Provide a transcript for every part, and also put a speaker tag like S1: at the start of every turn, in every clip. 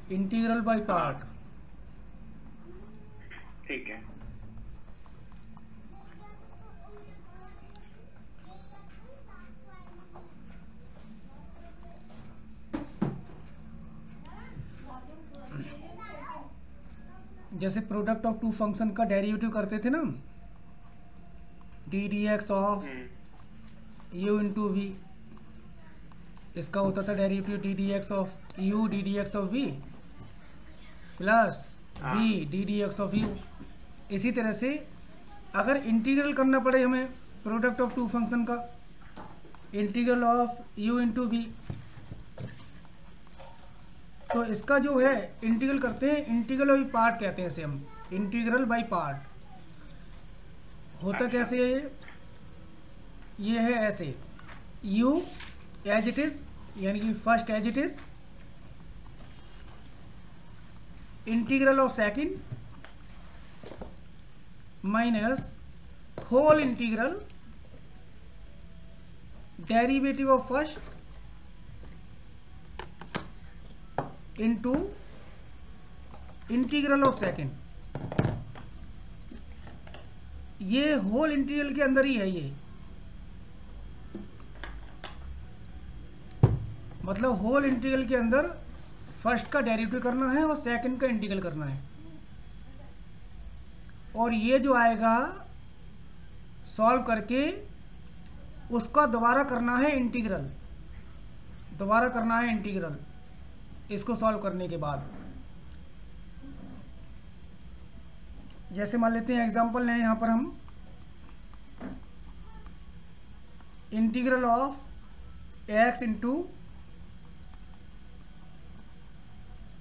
S1: Integral by part.
S2: ठीक है।
S1: जैसे प्रोडक्ट ऑफ टू फंक्शन का डेरिवेटिव करते थे ना, d d x of u into v, इसका होता था derivative d d x of u d d x of v plus v d d x of u. इसी तरह से अगर इंटीग्रल करना पड़े हमें प्रोडक्ट ऑफ टू फंक्शन का, integral of u into v, तो इसका जो है इंटीग्रल करते हैं, इंटीग्रल बाई पार्ट कहते हैं इसे हम, इंटीग्रल बाई पार्ट। होता कैसे है ये है ऐसे, u एज इट इज, यानी कि first as it is, integral of second minus whole integral derivative of first into integral of second. ये होल इंटीग्रल के अंदर ही है ये, मतलब होल इंटीग्रल के अंदर फर्स्ट का डेरिवेटिव करना है और सेकंड का इंटीग्रल करना है, और ये जो आएगा सॉल्व करके उसका दोबारा करना है इंटीग्रल, दोबारा करना है इंटीग्रल इसको सॉल्व करने के बाद। जैसे मान लेते हैं एग्जांपल लें यहाँ पर हम, integral of x into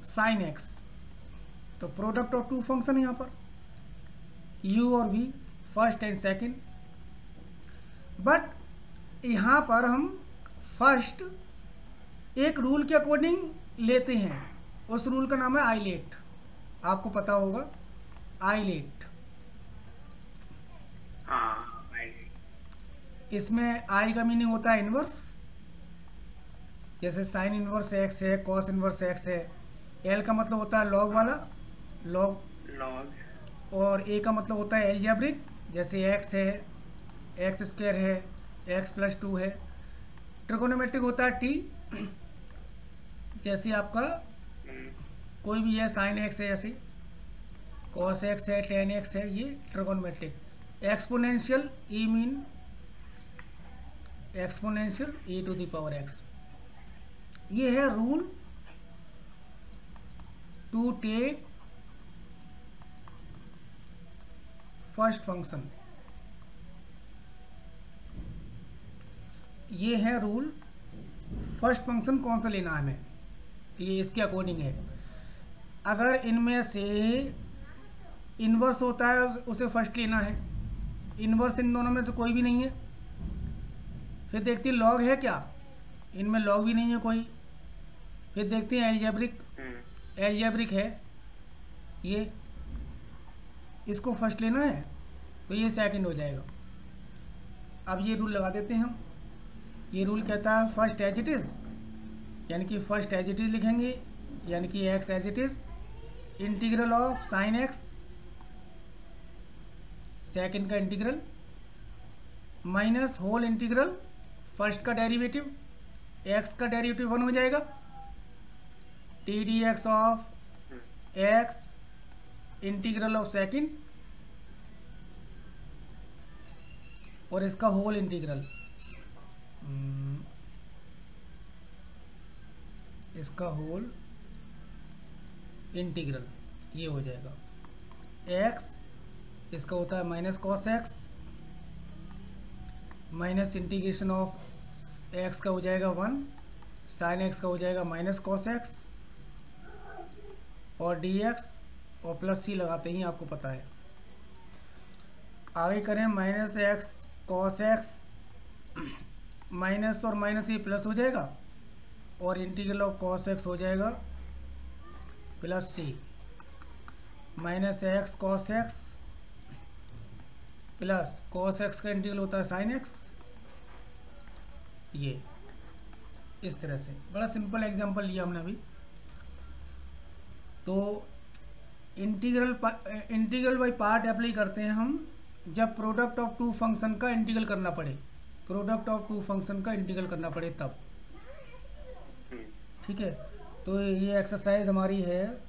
S1: sine x, तो प्रोडक्ट ऑफ टू फंक्शन है यहाँ पर u और v, first and second. But यहाँ पर हम फर्स्ट एक रूल के अकॉर्डिंग लेते हैं, उस रूल का नाम है आइलेट, आपको पता होगा आइलेट। इसमें आई का मीनिंग होता है इनवर्स, जैसे साइन इनवर्स एक्स है, कॉस इनवर्स एक्स है। एल का मतलब होता है लॉग वाला, लॉग, और ए का मतलब होता है एल्जेब्रिक, जैसे एक्स है, एक्स स्क्वायर है, एक्स प्लस 2 है। ट्रिगोनोमेट्रिक होता है टी, जैसे आपका कोई भी है, साइन एक्स है, ऐसे कॉस एक्स है, टेन एक्स है, ये trigonometric. Exponential e mean exponential e to the power x। ये है rule to take first function, ये है रूल फर्स्ट फंक्शन कौन सा लेना है हमें, ये इसके अकॉर्डिंग है। अगर इनमें से इन्वर्स होता है उसे फर्स्ट लेना है, इन्वर्स इन दोनों में से कोई भी नहीं है, फिर देखते हैं लॉग है क्या, इनमें लॉग भी नहीं है कोई, फिर देखते हैं एल्जेब्रिक, एल्जेब्रिक है ये, इसको फर्स्ट लेना है तो ये सेकंड हो जाएगा। अब ये रूल लगा देते हैं हम, ये रूल कहता है फर्स्ट एज इट इज़, यानी कि फर्स्ट एज इट इज़ लिखेंगे, यानी कि x as it is, integral of sine x, second का integral, minus whole integral first का डेरिवेटिव, एक्स का डेरिवेटिव 1 हो जाएगा, t d x of x integral of second, और इसका होल इंटीग्रल, इसका होल इंटीग्रल ये हो जाएगा। एक्स इसका होता है minus cos x, minus integration of x का हो जाएगा 1, साइन एक्स का हो जाएगा माइनस कॉस एक्स, और डी एक्स और प्लस सी लगाते ही आपको पता है। आगे करें minus x cos x, minus और माइनस ये प्लस हो जाएगा, और इंटीग्रल ऑफ कॉस एक्स हो जाएगा plus c, minus x cos x plus cos x का इंटीग्रल होता है साइन एक्स, ये इस तरह से। बड़ा सिंपल एग्जांपल लिया हमने अभी। तो इंटीग्रल बाई पार्ट अप्लाई करते हैं हम जब प्रोडक्ट ऑफ टू फंक्शन का इंटीग्रल करना पड़े, प्रोडक्ट ऑफ टू फंक्शन का इंटीग्रल करना पड़े तब। ठीक है, तो ये एक्सरसाइज हमारी है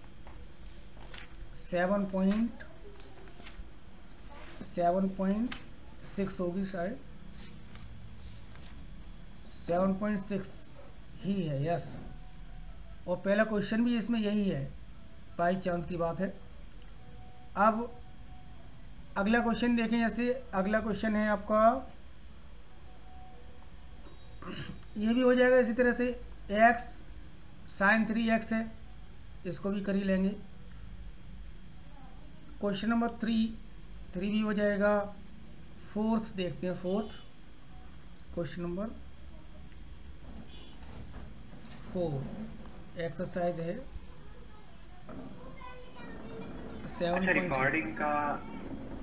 S1: 7.6 होगी शायद, 7.6 ही है, यस। और पहला क्वेश्चन भी इसमें यही है, बाई चांस की बात है। अब अगला क्वेश्चन देखें, जैसे अगला क्वेश्चन है आपका, ये भी हो जाएगा इसी तरह से, x sin 3x है, इसको भी कर ही लेंगे। क्वेश्चन नंबर 3 भी हो जाएगा। फोर्थ देखते हैं, फोर्थ क्वेश्चन नंबर 4 एक्सरसाइज है 7.6।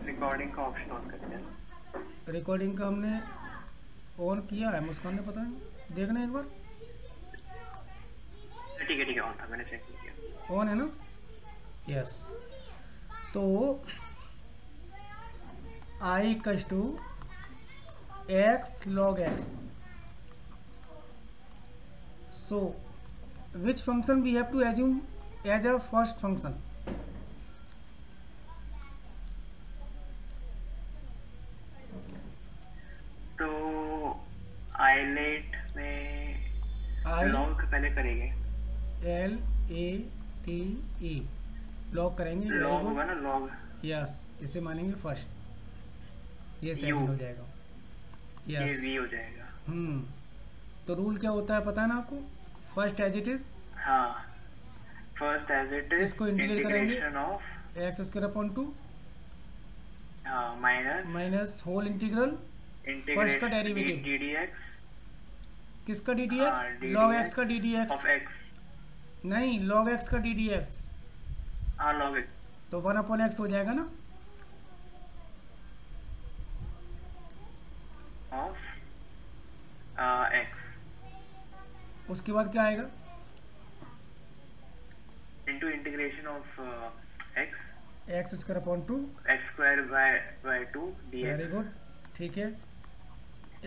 S2: रिकॉर्डिंग का ऑप्शन ऑन करते हैं।
S1: रिकॉर्डिंग का हमने ऑन किया है, मुस्कान ने पता नहीं, देखना एक बार।
S2: ठीक है ऑन था, मैंने चेक किया,
S1: ऑन है ना, यस। तो I equals to x log x, so which function we have to assume as a first function?
S2: तो आइलेट में लॉग पहले करेंगे,
S1: LATE लॉग करेंगे,
S2: लॉग होगा ना, लॉग,
S1: यस, इसे मानेंगे फर्स्ट, ये सेकंड हो जाएगा,
S2: ये v हो जाएगा।
S1: तो रूल क्या होता है पता है ना आपको, फर्स्ट एज इट इज,
S2: हाँ, फर्स्ट एज इट इज,
S1: इसको इंटीग्रेट करेंगे
S2: of
S1: x square upon 2 minus whole integral first का डेरिवेटिव
S2: ddx,
S1: किसका ddx, log x का ddx
S2: ऑफ x,
S1: नहीं log x का ddx,
S2: हाँ log x,
S1: तो 1/x हो जाएगा ना,
S2: ऑफ x,
S1: उसके बाद क्या आएगा,
S2: into integration of x
S1: square upon 2
S2: x square by 2 dx,
S1: very good, ठीक है,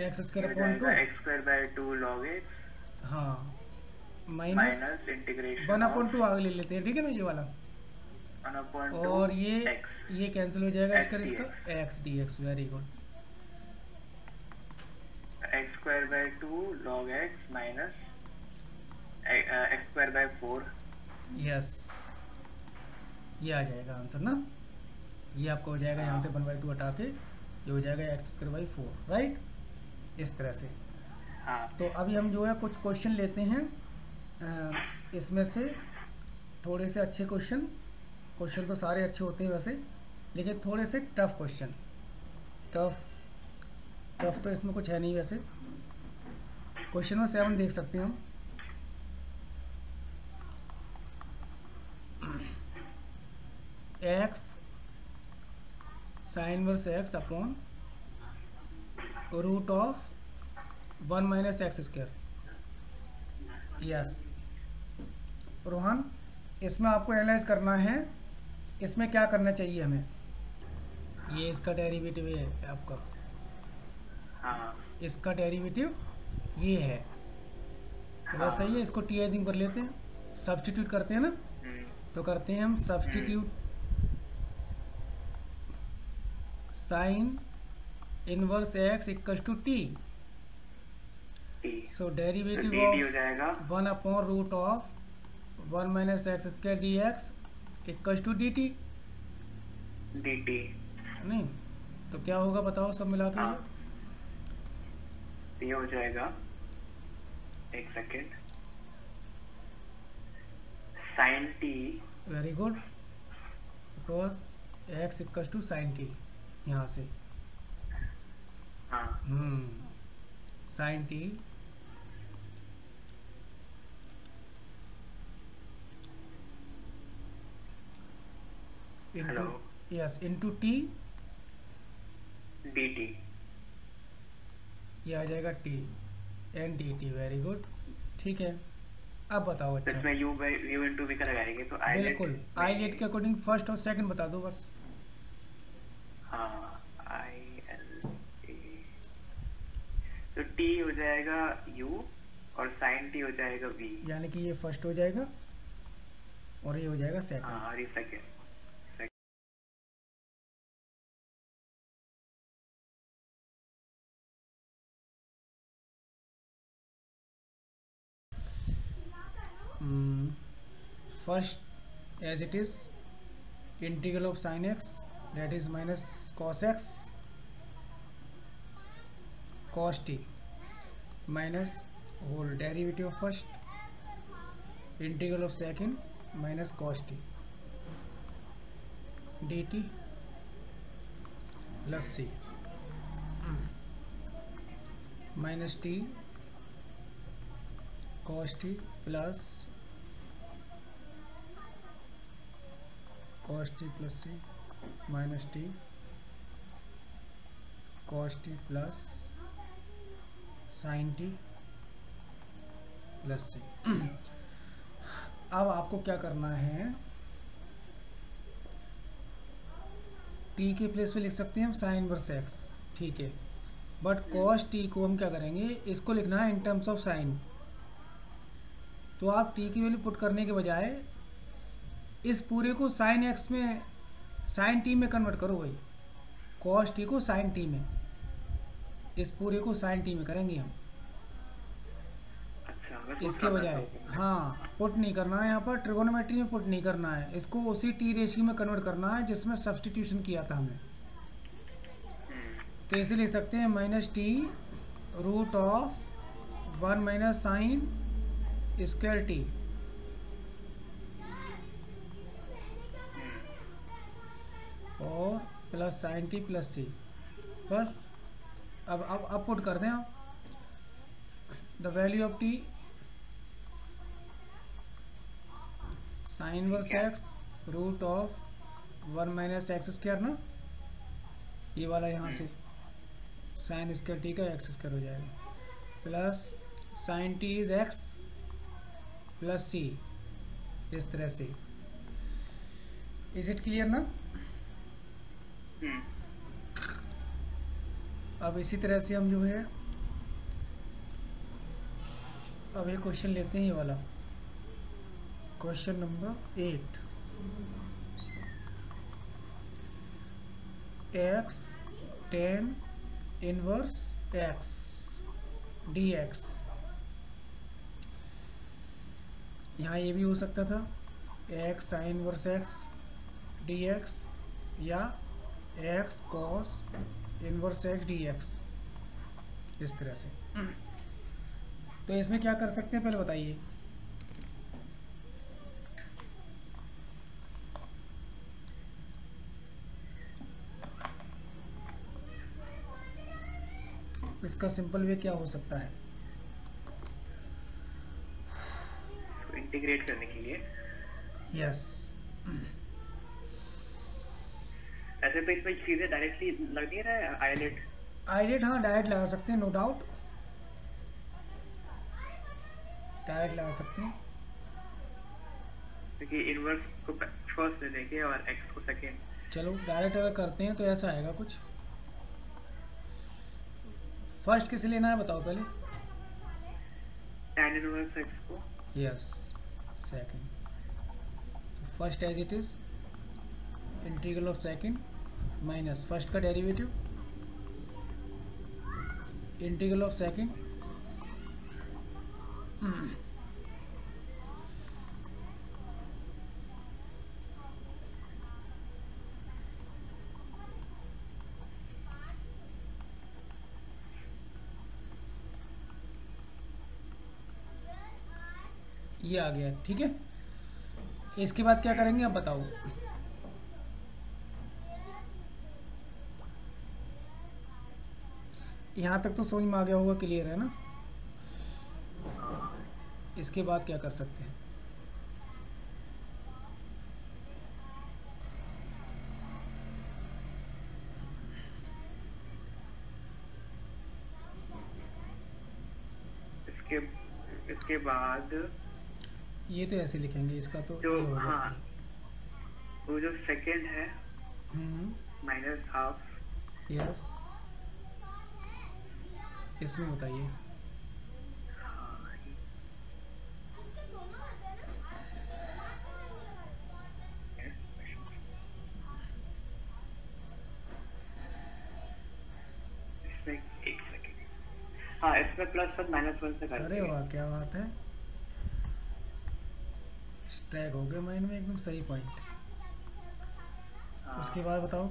S1: x square upon 2
S2: x square by 2 log x,
S1: हाँ, माइनस
S2: इंटीग्रेशन
S1: 1/2 आगे ले लेते हैं, ठीक है ना, ये वाला,
S2: 1/2
S1: और ये
S2: x,
S1: ये कैंसिल हो जाएगा, इसका
S2: x
S1: इसका x dx, very good,
S2: x square by 2 log x minus x square by 4,
S1: yes, ये आ जाएगा आंसर ना, ये आपको हो जाएगा यहाँ से 1/2 हटा के, ये हो जाएगा x स्क्वायर बाई 4, राइट, इस तरह से।
S2: हाँ,
S1: तो अभी हम जो है कुछ क्वेश्चन लेते हैं, इसमें से थोड़े से अच्छे क्वेश्चन तो सारे अच्छे होते हैं वैसे, लेकिन थोड़े से टफ क्वेश्चन, टफ तो इसमें कुछ है नहीं वैसे। क्वेश्चन नंबर 7 देख सकते हैं हम, x sine inverse x upon root of 1 minus x square, yes. Rohan, इसमें आपको एनालाइज करना है, इसमें क्या करना चाहिए हमें, ये इसका डेरिवेटिव है आपका,
S2: हाँ,
S1: इसका डेरिवेटिव ये है, तो बस सही है, इसको टीआईजिंग कर लेते हैं, सब्स्टिट्यूट करते हैं ना, तो करते हैं हम substitute sine inverse x equals to t, so derivative of 1 upon root of 1 minus x square dx equals to dt, नहीं तो क्या होगा बताओ सब मिला के,
S2: ये हो जाएगा, एक second, sine t,
S1: very good, because x equals to sine t, यहाँ से sine t into, yes, into t
S2: dt,
S1: ये आ जाएगा t n dt, very good, ठीक है। अब बताओ।
S2: तो
S1: अच्छा,
S2: इसमें यू इंटू वी का लगाएंगे तो आईलेट
S1: बिल्कुल
S2: में।
S1: आई लेट के अकॉर्डिंग फर्स्ट और सेकंड बता दो बस।
S2: हाँ, आई एल ए, तो टी हो जाएगा यू और साइन टी हो जाएगा वी।
S1: यानी कि ये फर्स्ट हो जाएगा और ये हो जाएगा
S2: हाँ,
S1: सेकंड।
S2: और ये second.
S1: First as it is integral of sine x that is minus cos x cos t minus whole derivative of first integral of second minus cos t d t plus c minus t cos t plus cos t plus c minus t cos t plus sine t plus c. अब आपको क्या करना है, T के place पे लिख सकते हैं हम साइन इनवर्स एक्स, ठीक है, बट कॉस टी को हम क्या करेंगे, इसको लिखना है इन टर्म्स ऑफ साइन। तो आप टी की वैल्यू पुट करने के बजाय इस पूरे को साइन एक्स में साइन टी में कन्वर्ट करो भाई, कॉस टी को साइन टी में, इस पूरे को साइन टी में करेंगे हम
S2: अच्छा, मैं सोच
S1: इसके
S2: रहा था
S1: बजाय।
S2: तो।
S1: हाँ, पुट नहीं करना है यहाँ पर, ट्रिगोनोमेट्री में पुट नहीं करना है, इसको उसी टी रेशियो में कन्वर्ट करना है जिसमें सब्सटीट्यूशन किया था हमने। तो इसे लिख सकते हैं minus t root of 1 minus sine square t और plus sine t plus c. बस अब पुट कर दें आप the value of t sine verse x root of 1 minus x square ना, ये वाला यहाँ से साइन स्क्वायर टी का एक्स स्क्वायर हो जाएगा plus sine t is x plus c, इस तरह से। इज इट क्लियर ना? अब इसी तरह से हम जो है अब एक क्वेश्चन लेते हैं, ये वाला question number 8। X tan inverse x D x, यहाँ ये भी हो सकता था x sine inverse x D x या x cos inverse x D x, इस तरह से। तो इसमें क्या कर सकते हैं पहले बताइए। इसका सिंपल वे क्या हो सकता है?
S2: इंटीग्रेट करने के लिए
S1: यस,
S2: ऐसे तो इसमें चीजें डायरेक्टली लग नहीं रहा है आईलेट।
S1: आईलेट हाँ डायरेक्ट लगा सकते हैं, नो डाउट डायरेक्ट लगा सकते हैं।
S2: क्योंकि इनवर्स को फर्स्ट ले लेंगे और एक्स को सेकेंड।
S1: चलो डायरेक्ट अगर करते हैं तो ऐसा आएगा कुछ। फर्स्ट किसे लेना है बताओ पहले।
S2: tan इनवर्स एक्स को।
S1: Yes, second. First as it is integral of second minus first का डेरिवेटिव इंटीग्रल ऑफ सेकंड ये आ गया, ठीक है। इसके बाद क्या करेंगे अब बताओ। यहाँ तक तो समझ में आ गया होगा, क्लियर है ना? इसके बाद क्या कर सकते हैं?
S2: इसके बाद
S1: ये तो ऐसे लिखेंगे, इसका तो
S2: जो
S1: ये हो गया।
S2: हाँ, वो जो सेकेंड है माइनस हाफ,
S1: यस, इसमें बताइए।
S2: इसमें एक सेकेंड, हाँ इसमें प्लस और माइनस वन से कर
S1: अरे
S2: देंगे।
S1: वाह, क्या बात है, स्ट्रैक हो गया माइंड में एकदम सही पॉइंट।
S2: हाँ,
S1: उसके बाद बताओ।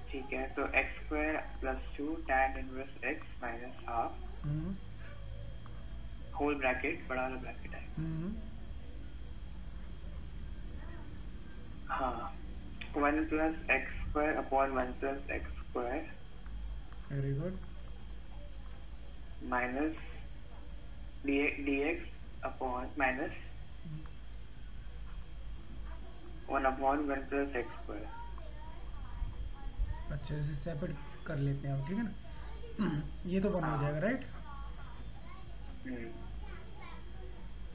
S2: ठीक है, तो x square plus 2 tan inverse x minus half
S1: hmm
S2: whole bracket, बड़ा वाला ब्रैकेट है।
S1: हम्म
S2: हाँ, 1 plus x square upon 1 plus x square
S1: very good.
S2: Minus d x upon minus 1 upon 1 plus x square.
S1: अच्छा, इसे separate कर लेते हैं अब, ठीक है ना। ये तो 1 हो जाएगा, राइट।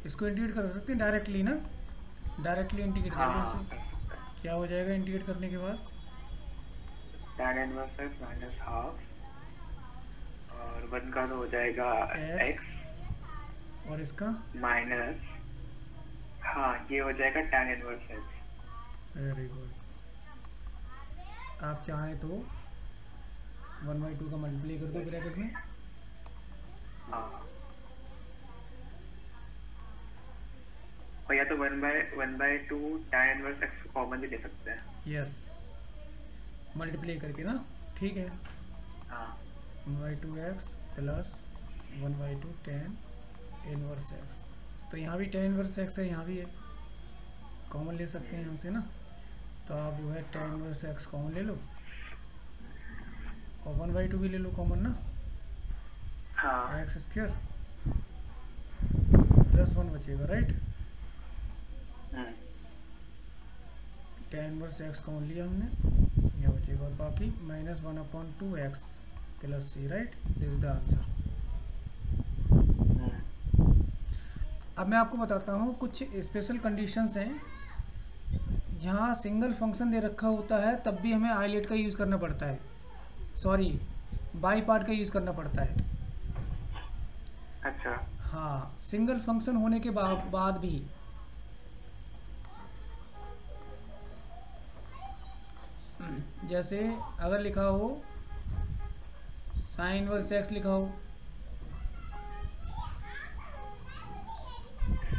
S1: इसको इंटीग्रेट कर सकते हैं डायरेक्टली ना, डायरेक्टली इंटीग्रेट कर दो
S2: हाँ,
S1: इसे। क्या हो जाएगा इंटीग्रेट करने के बाद?
S2: tan inverse x minus half और 1 का तो हो जाएगा
S1: एक्स,
S2: x
S1: और इसका
S2: माइनस, हाँ ये हो जाएगा tan inverse x.
S1: Very good. आप चाहें तो 1/2 का मल्टीप्लाई कर दो ब्रैकेट में।
S2: हाँ, और या तो 1/2 tan इनवर्स एक्स को कॉमन भी ले सकते हैं।
S1: यस, मल्टीप्लाई करके ना, ठीक है।
S2: हाँ
S1: 1/2x plus 1/2 tan inverse x. तो यहाँ भी tan इनवर्स एक्स है, यहाँ भी है, कॉमन ले सकते हैं यहाँ से ना। तो आप जो है tan इनवर्स एक्स कॉमन ले लो, और 1/2 भी ले लो कॉमन ना,
S2: हाँ
S1: एक्स स्क्वायर प्लस 1 बचेगा, right. tan inverse x common लिया हमने, यहाँ बचेगा, और बाकी minus 1/2x plus c, right. This is the answer. अब मैं आपको बताता हूँ कुछ स्पेशल कंडीशंस हैं जहाँ सिंगल फंक्शन दे रखा होता है तब भी हमें आइलेट का यूज़ करना पड़ता है, सॉरी बाई पार्ट का यूज़ करना पड़ता है।
S2: अच्छा,
S1: हाँ, सिंगल फंक्शन होने के बाद भी जैसे अगर लिखा हो साइन इनवर्स एक्स लिखा हो,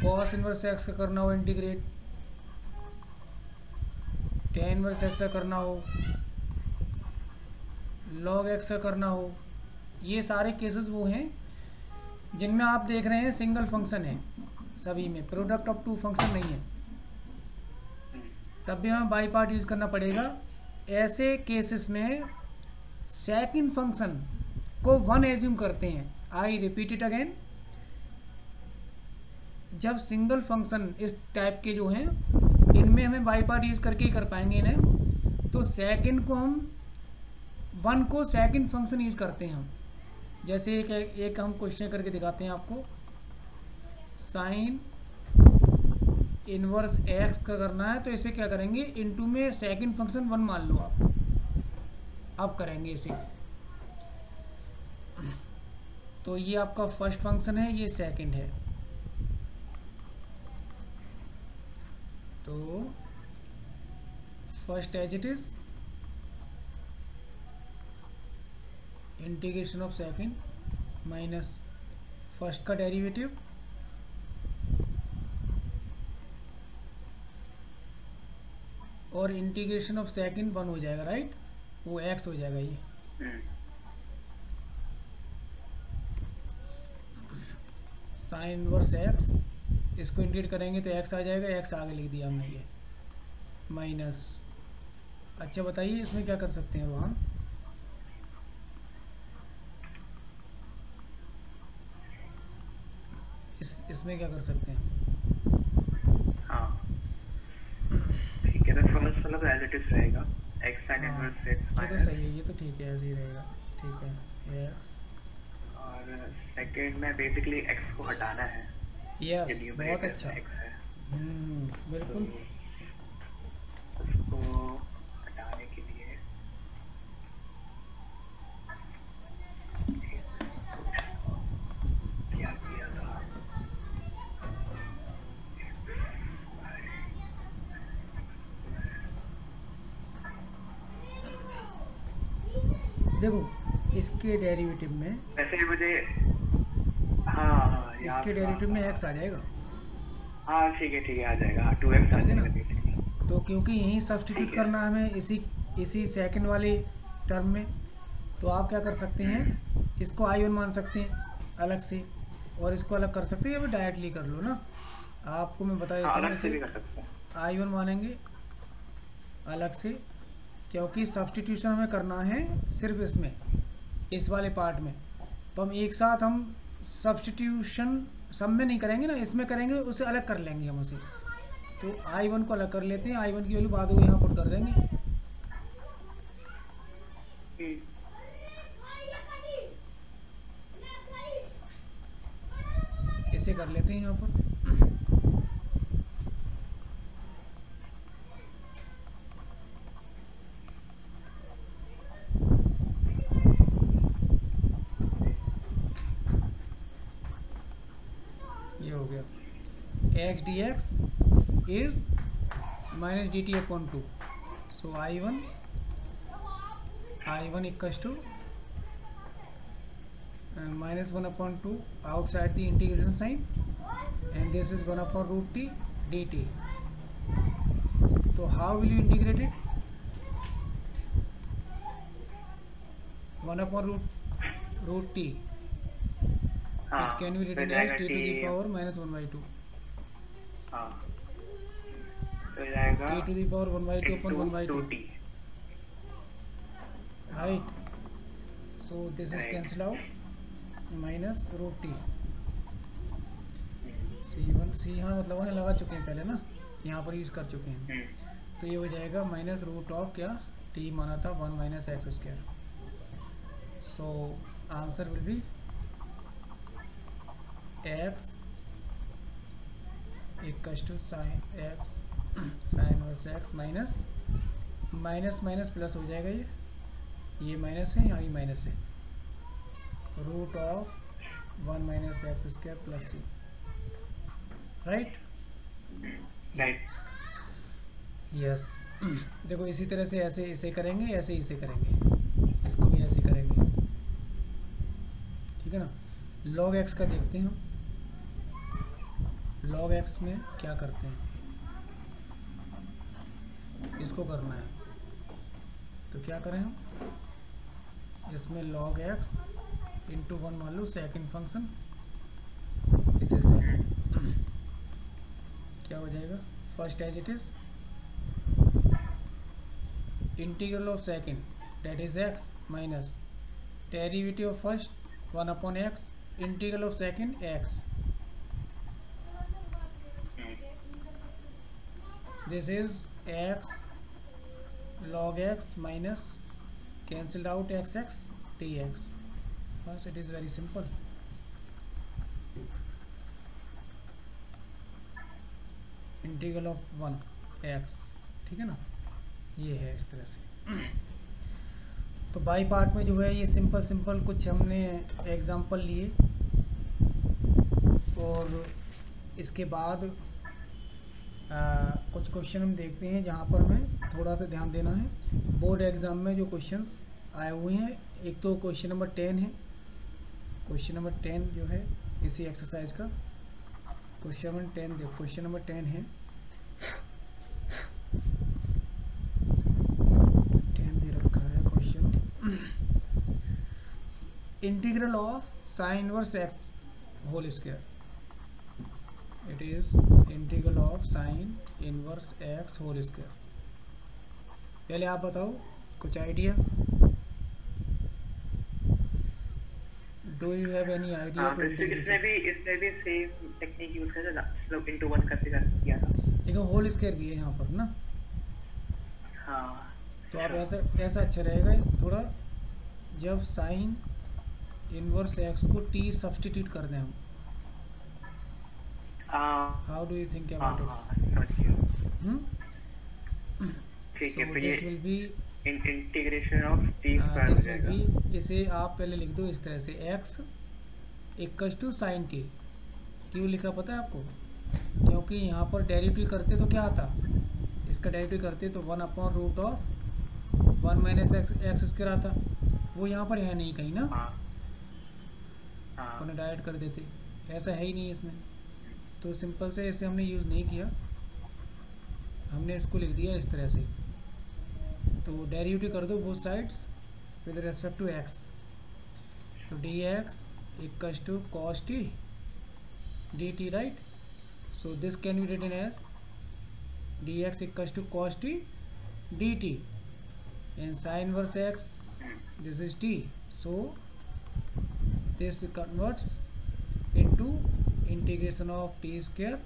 S1: कॉस इनवर्स एक्स का करना हो इंटीग्रेट, tan इनवर्स एक्स का करना हो, log एक्स का करना हो, ये सारे केसेस वो हैं जिनमें आप देख रहे हैं सिंगल फंक्शन है, सभी में प्रोडक्ट ऑफ टू फंक्शन नहीं है, तब भी हमें बाई पार्ट यूज़ करना पड़ेगा। ऐसे केसेस में सेकंड फंक्शन को 1 एज्यूम करते हैं। आई रिपीट इट अगेन, जब सिंगल फंक्शन इस टाइप के जो हैं इनमें हमें बाई पार्ट यूज़ करके ही कर पाएंगे इन्हें, तो सेकंड को हम 1 को सेकंड फंक्शन यूज़ करते हैं हम। जैसे एक हम क्वेश्चन करके दिखाते हैं आपको, साइन इनवर्स एक्स का करना है, तो इसे क्या करेंगे, इनटू में सेकंड फंक्शन 1 मान लो आप, अब करेंगे इसे। तो ये आपका फर्स्ट फंक्शन है, ये सेकंड है, तो first as it is integration of second minus first का डेरिवेटिव और इंटीग्रेशन ऑफ सेकंड 1 हो जाएगा, राइट, वो x हो जाएगा ये। साइन इनवर्स एक्स, इसको इंटीग्रेट करेंगे तो x आ जाएगा, x आगे लिख दिया हमने ये, माइनस। अच्छा बताइए इसमें क्या कर सकते हैं रोहन? इसमें क्या कर सकते हैं?
S2: हाँ ठीक है, तो फर्स्ट वाला तो एज इट इज रहेगा, x sin इनवर्स x
S1: ये तो
S2: माइनस,
S1: सही है, ये तो ठीक है, ऐसे ही रहेगा, ठीक है, x।
S2: और सेकंड में बेसिकली x को हटाना है,
S1: यस,
S2: जो
S1: बहुत
S2: न्यूमरेटर
S1: अच्छा।
S2: में x है।
S1: बिल्कुल।
S2: तो उसको हटाने के लिए क्या किया था?
S1: देखो इसके डेरिवेटिव में,
S2: वैसे मुझे, हाँ यहाँ
S1: इसके डेरिवेटिव में एक्स आ जाएगा।
S2: हाँ ठीक है आ जाएगा, हाँ 2x आ
S1: ठीक है ना,
S2: जाएगा बेसिकली।
S1: तो क्योंकि यहीं सब्सटीट्यूट
S2: ठीक है।
S1: करना है हमें इसी इसी सेकंड वाले टर्म में, तो आप क्या कर सकते हैं, इसको आई वन मान सकते हैं अलग से, और इसको अलग कर सकते हैं, या फिर डायरेक्टली कर लो ना। आपको मैं बता
S2: हाँ
S1: देता हूँ,
S2: अलग से भी
S1: इसे
S2: कर सकते हैं।
S1: आई वन मानेंगे अलग से, क्योंकि सब्सटीट्यूशन हमें करना है सिर्फ इसमें, इस वाले पार्ट में। तो हम एक साथ हम सब्सटीट्यूशन सब में नहीं करेंगे ना, इसमें करेंगे, उसे अलग कर लेंगे हम उसे। तो आई वन को अलग कर लेते हैं, आई वन की वैल्यू बाद में यहाँ पुट कर देंगे।
S2: हम्म,
S1: इसे कर लेते हैं यहाँ पर। ये हो गया x D x is minus d t upon two. So I one equals to minus 1 upon 2 outside the integration sign, and this is 1 upon root t dt. So how will you integrate it? 1 upon root t,
S2: हाँ
S1: it can be
S2: तो
S1: written as
S2: जाएगा
S1: t to the
S2: t,
S1: power minus 1 by 2,
S2: हाँ तो जाएगा
S1: t to the power 1 by 2 upon 1 by 2,
S2: 2t,
S1: right? So this is
S2: Right.
S1: cancelled out, minus root t सी हाँ मतलब वहाँ लगा चुके हैं पहले ना, यहाँ पर यूज़ कर चुके हैं। तो ये हो जाएगा माइनस रूट ऑफ क्या, टी माना था 1 minus x square. So answer will be x equals to sine x sine verse x minus minus minus plus हो जाएगा, ये माइनस है, यहाँ भी माइनस है, root of 1 minus x square plus c, right?
S2: Right.
S1: Yes. देखो इसी तरह से ऐसे इसे करेंगे, ऐसे इसे करेंगे, इसको भी ऐसे करेंगे, ठीक है ना। log x का देखते हैं हम, log x में क्या करते हैं, इसको करना है। तो क्या करें हम, इसमें log x इंटू 1 मान लो सेकेंड फंक्शन, इसे से क्या हो जाएगा, first as it is integral of second that is x minus derivative of first 1 upon x integral of second x, this is x log x minus cancelled out x dx, बस it is very simple. Integral of 1x, ठीक है ना, ये है इस तरह से। तो बाई पार्ट में जो है ये सिंपल कुछ हमने एग्जांपल लिए, और इसके बाद कुछ क्वेश्चन हम देखते हैं जहाँ पर हमें थोड़ा सा ध्यान देना है। बोर्ड एग्ज़ाम में जो क्वेश्चंस आए हुए हैं, एक तो क्वेश्चन नंबर 10 है, क्वेश्चन नंबर 10 जो है इसी एक्सरसाइज का क्वेश्चन नंबर 10 देखो, क्वेश्चन नंबर 10 है, 10 दे रखा है question, integral of sine inverse x whole square, it is integral of sine inverse x whole square. पहले आप बताओ कुछ idea, do you have any idea to integrate?
S2: इसमें भी सेम टेक्निक यूज करते हैं, स्लोप इनटू 1 करके किया था,
S1: लेकिन होल स्क्वायर भी है यहाँ पर ना।
S2: हाँ
S1: तो आप ऐसा अच्छा रहेगा थोड़ा, जब साइन इनवर्स एक्स को टी सब्सटीट्यूट कर दें हम, हाउ डू यू थिंक
S2: हाँ
S1: अबाउट
S2: हाँ समझ गया।
S1: इट?
S2: ठीक है,
S1: सो
S2: तो ये
S1: this will be,
S2: integration of t square हो
S1: दिस विल
S2: जाएगा।
S1: बी, इसे आप पहले लिख दो इस तरह से, x equals to sine t. क्यों लिखा पता है आपको? क्योंकि यहाँ पर डेरिवेटिव करते तो क्या आता, इसका डेरिवेटिव करते तो 1/√1 - x आता, वो यहाँ पर है नहीं कहीं ना,
S2: हाँ हाँ।
S1: उन्हें डायरेक्ट कर देते, ऐसा है ही नहीं इसमें। तो सिंपल से इसे हमने यूज़ नहीं किया, हमने इसको लिख दिया इस तरह से। तो डेरिवेटिव कर दो both sides with respect to x। तो dx इक्वल्स टू cos t dt, राइट? So this can be written as dx equals टू cos t dt, and sin inverse x, this is t, so this converts into integration of t square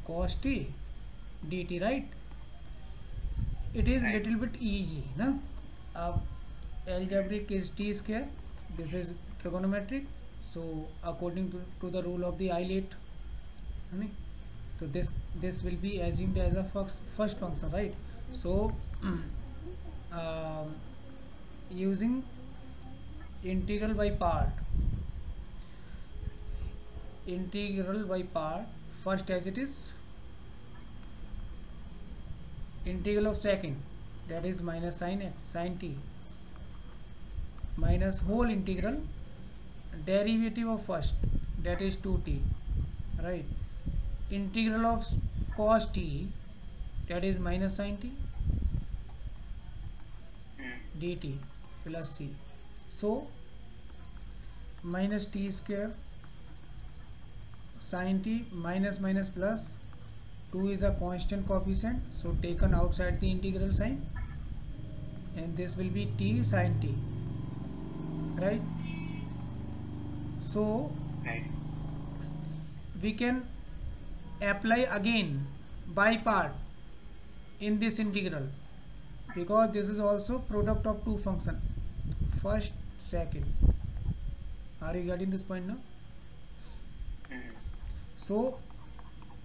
S1: cos t dt, right? It is
S2: Right.
S1: little bit easy ना। अब algebraic is t square, this is trigonometric, so according to the rule of the Euclid, है नहीं? तो this will be assumed as a first function, right? So using integral by part, first as it is, integral of second, that is minus sin x sin t, minus whole integral derivative of first, that is 2t, right? Integral of cos t, that is minus sin t dt plus c. So minus t square sin t minus minus plus, 2 is a constant coefficient, so taken outside the integral sign, and this will be t sin t, right? So
S2: Right.
S1: we can apply again by part in this integral, because this is also product of two function, first second. Are you getting this point now? So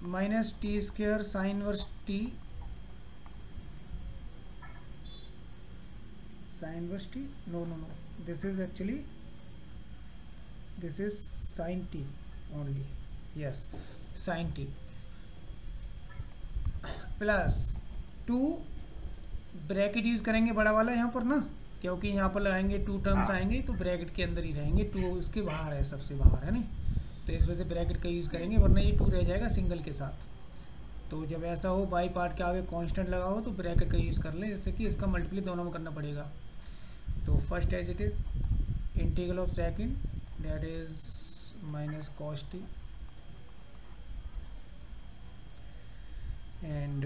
S1: minus t square sin inverse t, no, this is actually, this is sin t only, yes, sin t plus 2 bracket use करेंगे बड़ा वाला यहाँ पर ना, क्योंकि यहाँ पर लगाएंगे 2 टर्म्स आएंगे तो ब्रैकेट के अंदर ही रहेंगे, 2 इसके बाहर है, सबसे बाहर है नहीं, तो इस वजह से ब्रैकेट का यूज़ करेंगे, वरना ये 2 रह जाएगा सिंगल के साथ। तो जब ऐसा हो बाई पार्ट के आगे कांस्टेंट लगा हो तो ब्रैकेट का यूज़ कर लें, जिससे कि इसका मल्टीप्लाई दोनों में करना पड़ेगा। तो first as it is integral of second, that is minus cos t and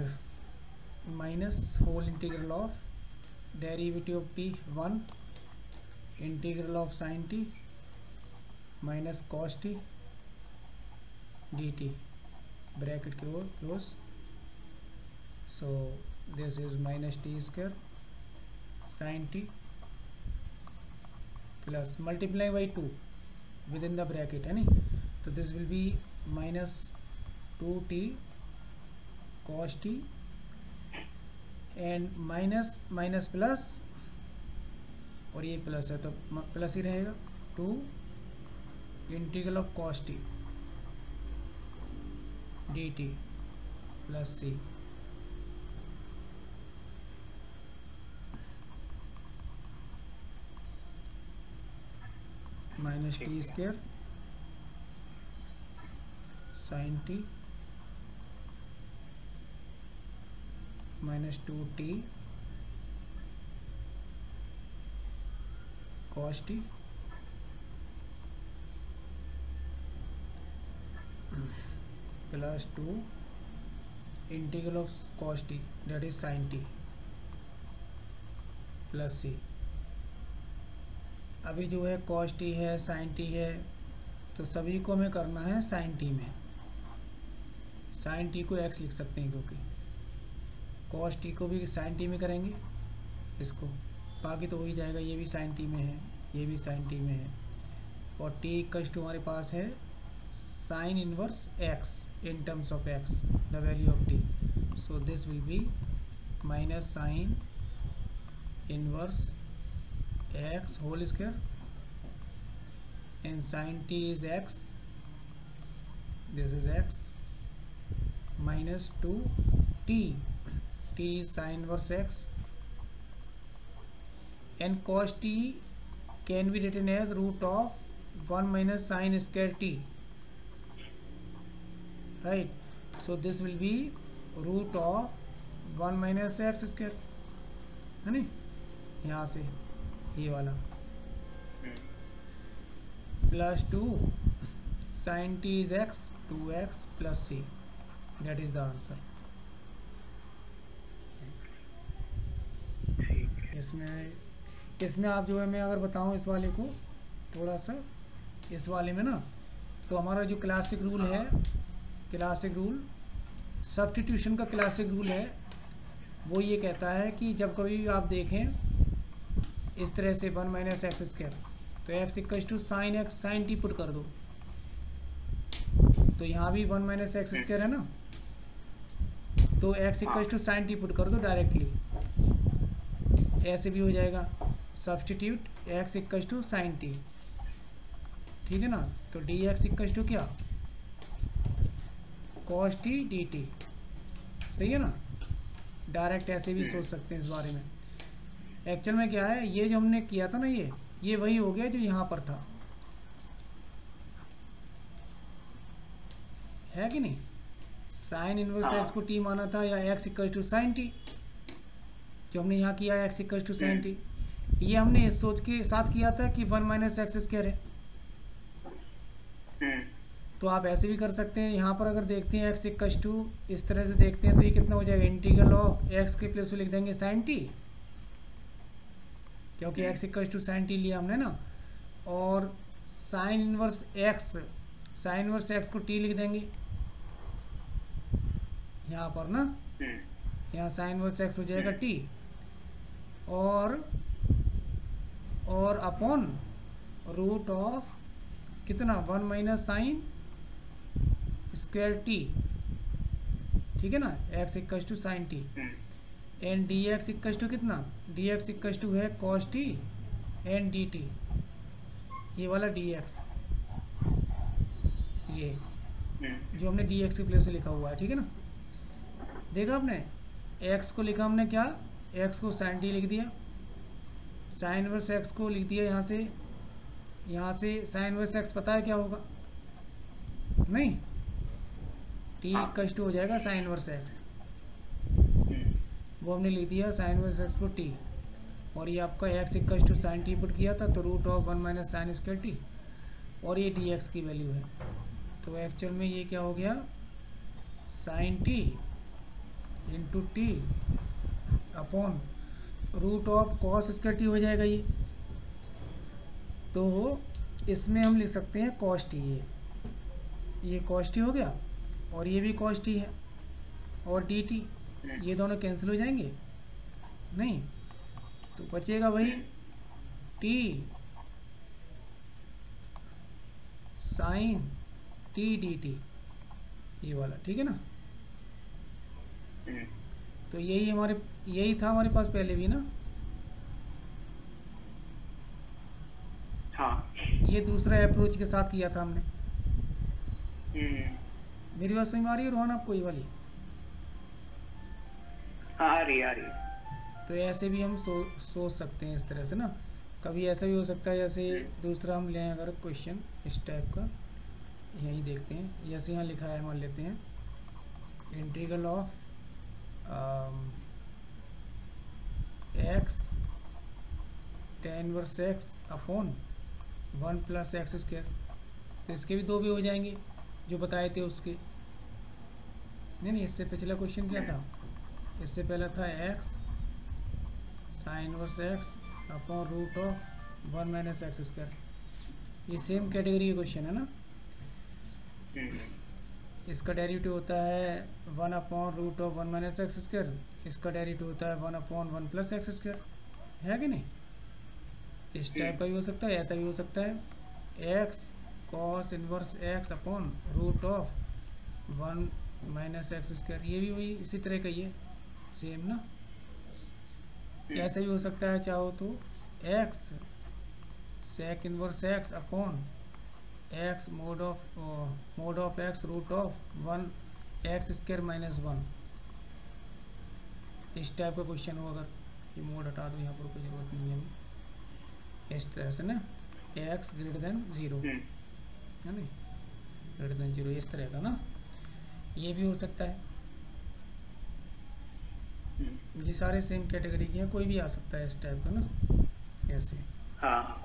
S1: minus whole integral of derivative of t 1 integral of sine t minus cos t dt, bracket के ओर close. So this is minus t square sine t plus multiply by 2 within the bracket, है नी, तो this will be minus 2t cos t and minus minus plus, और ये plus है तो plus ही रहेगा, 2 integral of cos t dt plus c। Minus t square sine t minus 2t cos t plus 2 integral of cos t, that is sin t plus c। अभी जो है cos t है sin t है, तो सभी को हमें करना है sin t में, sin t को x लिख सकते हैं क्योंकि cos t को भी sin t में करेंगे इसको, बाकी तो हो ही जाएगा, ये भी sin t में है, ये भी sin t में है, और t इक्वल्स टू हमारे पास है sign inverse x in terms of x, the value of t. So this will be minus sine inverse x whole square, and sine t is x, this is x, minus 2t, t is sine inverse x, and cos t can be written as root of 1 minus sine square t, right? So this will be root of 1 minus x square, है नहीं, यहाँ से ये वाला plus 2 sin t is x, 2x plus c, that is the answer. इसमें आप जो है, मैं अगर बताऊँ इस वाले को थोड़ा सा, इस वाले में ना, तो हमारा जो क्लासिक रूल है, क्लासिक रूल सब्स्टिट्यूशन का क्लासिक रूल है, वो ये कहता है कि जब कभी भी आप देखें इस तरह से 1 माइनस एक्स स्क्वायर, तो x equals to sine x, sine t put कर दो, तो यहाँ भी 1 माइनस एक्स स्क्वायर है ना, तो x equals to sine t put कर दो डायरेक्टली, ऐसे भी हो जाएगा, substitute x equals to sine t, ठीक है ना, तो डी एक्स इक्वल्स टू क्या, cos t dt, सही है ना, डायरेक्ट ऐसे भी सोच सकते हैं इस बारे में। एक्चुअल में क्या है, ये जो हमने किया था ना, ये वही हो गया जो यहाँ पर था, है कि नहीं, साइन इनवर्स एक्स को t माना था, या x equal to sine t, जो हमने यहाँ किया x equal to sine t, ये हमने इस सोच के साथ किया था कि 1 माइनस एक्स स्क्वायर है, तो आप ऐसे भी कर सकते हैं। यहाँ पर अगर देखते हैं एक्स इक्वल टू, इस तरह से देखते हैं तो ये कितना हो जाएगा, इंटीग्रल ऑफ एक्स के प्लेस में लिख देंगे साइन टी, क्योंकि x equal to sine t लिया हमने ना, और sine inverse x, sine inverse x को टी लिख देंगे यहाँ पर ना, यहाँ साइन इनवर्स एक्स हो जाएगा टी, और अपॉन रूट ऑफ कितना, 1 माइनस साइन स्क्वायर टी, ठीक है ना, x equals to sine t, and d x equals to कितना, डी एक्स इक्वल्स टू है cos t and d t, ये वाला डी एक्स, ये जो हमने डी एक्स के प्लेस से लिखा हुआ है, ठीक है ना, देखा आपने, एक्स को लिखा हमने क्या, एक्स को साइन टी लिख दिया, साइन इनवर्स एक्स को लिख दिया यहाँ से साइन इनवर्स एक्स पता है क्या होगा, नहीं, टी इक्वल टू हो जाएगा साइन इनवर्स एक्स, वो हमने लिख दिया साइन इनवर्स एक्स को टी, और ये आपका x equal to sine t put किया था, तो root of 1 minus sine square t, और ये डी एक्स की वैल्यू है, तो एक्चुअल में ये क्या हो गया, sine t into t upon root of cos square t हो जाएगा ये, तो इसमें हम लिख सकते हैं कॉस टी, ये कॉस टी हो गया, और ये भी कॉस टी है, और डी टी, ये दोनों कैंसिल हो जाएंगे, नहीं, तो बचेगा वही t sine t d t, ये वाला, ठीक है ना, तो यही था हमारे पास पहले भी ना,
S2: हाँ,
S1: ये दूसरा अप्रोच के साथ किया था हमने, मेरी बात समझ में आ रही है रोहन आपको, ये वाली
S2: आ रही,
S1: तो ऐसे भी हम सोच सकते हैं इस तरह से ना, कभी ऐसा भी हो सकता है, जैसे दूसरा हम लें अगर क्वेश्चन इस टाइप का, यही देखते हैं, जैसे यहाँ लिखा है, मान लेते हैं integral of x tan inverse x upon 1 plus x square, तो इसके भी दो भी हो जाएंगे जो बताए थे उसके, नहीं, इससे पिछला क्वेश्चन क्या था, इससे पहला था x sine inverse x upon root of 1 minus x square, ये सेम कैटेगरी का क्वेश्चन है ना, इसका डेरिवेटिव होता है 1 upon root of 1 minus x square, इसका डेरिवेटिव होता है 1 अपॉन 1 प्लस एक्स स्क्वायर, है कि नहीं, इस टाइप का भी हो सकता है, ऐसा भी हो सकता है, x cos inverse x upon root of 1 minus x square. ये भी वही इसी तरह का ही है, सेम ना। ऐसे भी हो सकता है, चाहो तो x sec inverse x upon x mod of x root of 1 x square minus 1। इस टाइप का क्वेश्चन हो, अगर ये मोड हटा दो, यहाँ पर कोई ज़रूरत नहीं है अभी। इस तरह से ना एक्स ग्रेटर देन 0 है ना, ग्रेटर देन 0, इस तरह का ना, ये भी हो सकता है। ये सारे सेम कैटेगरी के हैं, कोई भी आ सकता है इस टाइप का ना, ऐसे।
S2: हाँ।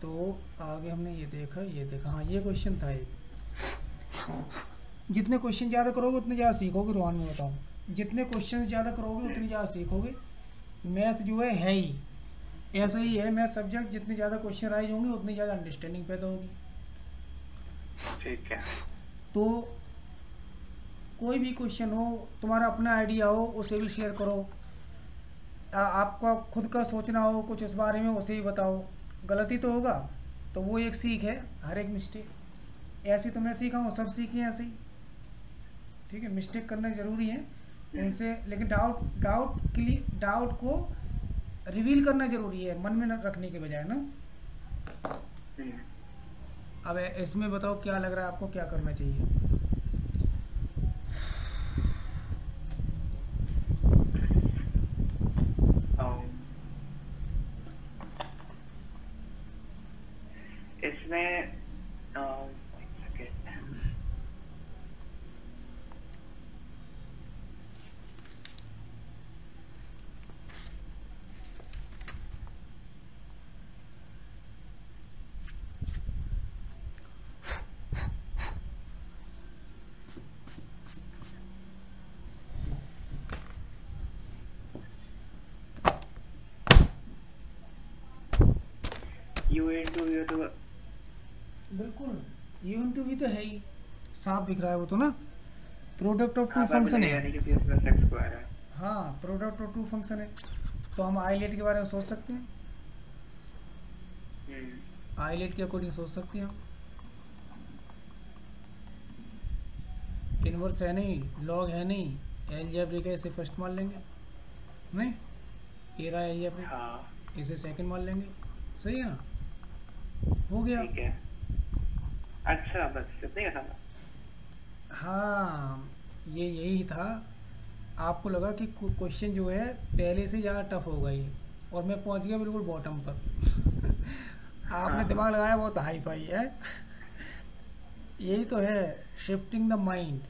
S1: तो आगे हमने ये देखा, हाँ ये क्वेश्चन था एक। जितने क्वेश्चन ज़्यादा करोगे उतने ज़्यादा सीखोगे, रोहन में बताऊँ, जितने क्वेश्चन ज़्यादा करोगे उतने ज़्यादा सीखोगे। मैथ जो है ही ऐसा ही है, मैथ सब्जेक्ट जितने ज़्यादा क्वेश्चन राइज होंगे उतनी ज़्यादा अंडरस्टैंडिंग पैदा होगी।
S2: ठीक है।
S1: तो कोई भी क्वेश्चन हो, तुम्हारा अपना आइडिया हो, उसे भी शेयर करो। आपका खुद का सोचना हो कुछ इस बारे में, उसे भी बताओ। गलती तो होगा, तो वो एक सीख है, हर एक मिस्टेक। ऐसी तो मैं सीखा हूँ, सब सीखे ऐसे ही, ठीक है। मिस्टेक करना ज़रूरी है उनसे, लेकिन डाउट को रिवील करना ज़रूरी है, मन में न रखने के बजाय ना। अब इसमें बताओ क्या लग रहा है आपको, क्या करना चाहिए?
S2: इसमें यू इंटू यू तो
S1: बिल्कुल यू इंटू वी तो है ही, साफ दिख रहा है वो तो ना। प्रोडक्ट ऑफ टू फंक्शन है, हाँ प्रोडक्ट ऑफ टू फंक्शन है। तो हम आईलेट के बारे में सोच सकते हैं, आईलेट के अकॉर्डिंग सोच सकते हैं हम। इनवर्स है नहीं, लॉग है नहीं, अलजेब्रिक है, इसे फर्स्ट मान लेंगे नहीं, ये रहा अलजेब्रिक, इसे सेकंड मान लेंगे। सही है ना, हो गया।
S2: ठीक है। अच्छा बस इतना था।
S1: हाँ ये यही था। आपको लगा कि क्वेश्चन जो है पहले से ज़्यादा टफ होगा ये, और मैं पहुंच गया बिल्कुल बॉटम पर। आपने दिमाग लगाया बहुत हाई फाई है। यही तो है शिफ्टिंग द माइंड।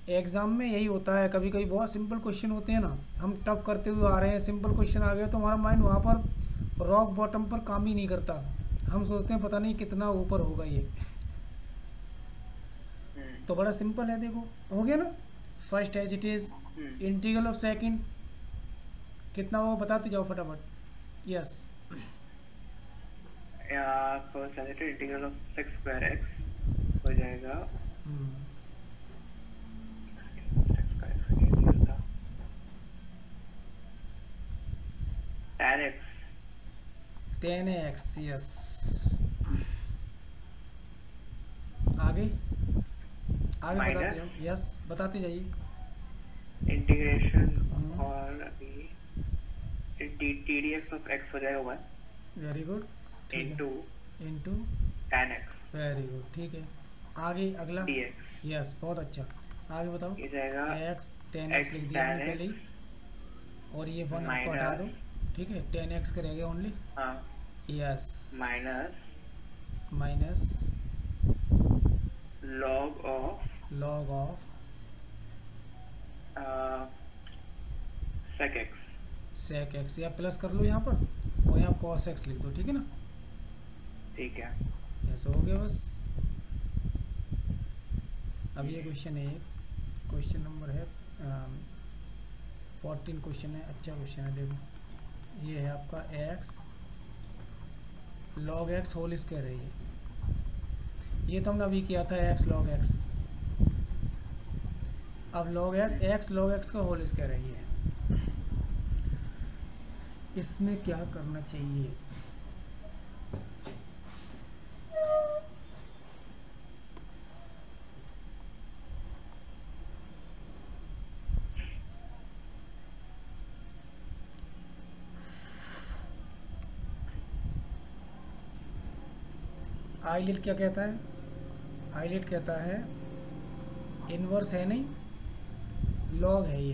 S1: एग्ज़ाम में यही होता है, कभी कभी बहुत सिंपल क्वेश्चन होते हैं ना, हम टफ करते हुए आ रहे हैं, सिंपल क्वेश्चन आ गया तो हमारा माइंड वहाँ पर रॉक बॉटम पर काम ही नहीं करता। हम सोचते हैं पता नहीं कितना ऊपर होगा ये। तो बड़ा सिंपल है, देखो हो गया ना। First as it is integral of second कितना हो बताते जाओ फटाफट। Yes
S2: first integral of sec square x हो जाएगा
S1: tan x। यस आगे बताते जाओ। यस बताते जाइए।
S2: इंटीग्रेशन और अभी T d x of x हो जाएगा 1
S1: very good into
S2: tan x।
S1: Very good, ठीक है। आगे अगला
S2: dx।
S1: यस बहुत अच्छा, आगे बताओ।
S2: ये जाएगा
S1: x tan x लिख दिया हमने पहले ही, और ये 1 आपको हटा दो, ठीक है। tan x का रह गया ओनली।
S2: हाँ
S1: yes minus
S2: log of
S1: sec x, या प्लस कर लो यहाँ पर, और यहाँ cos x लिख दो, ठीक है ना।
S2: ठीक है,
S1: यस हो गया बस। अब ये क्वेश्चन है, क्वेश्चन नंबर है 14 क्वेश्चन है, अच्छा क्वेश्चन है। देखो ये है आपका x log x whole square है ये तो हमने अभी किया था x log x। अब x log x का होल स्क्वायर है ये। इसमें क्या करना चाहिए? आईलेट क्या कहता है? आईलेट कहता है इनवर्स है नहीं, लॉग है ये।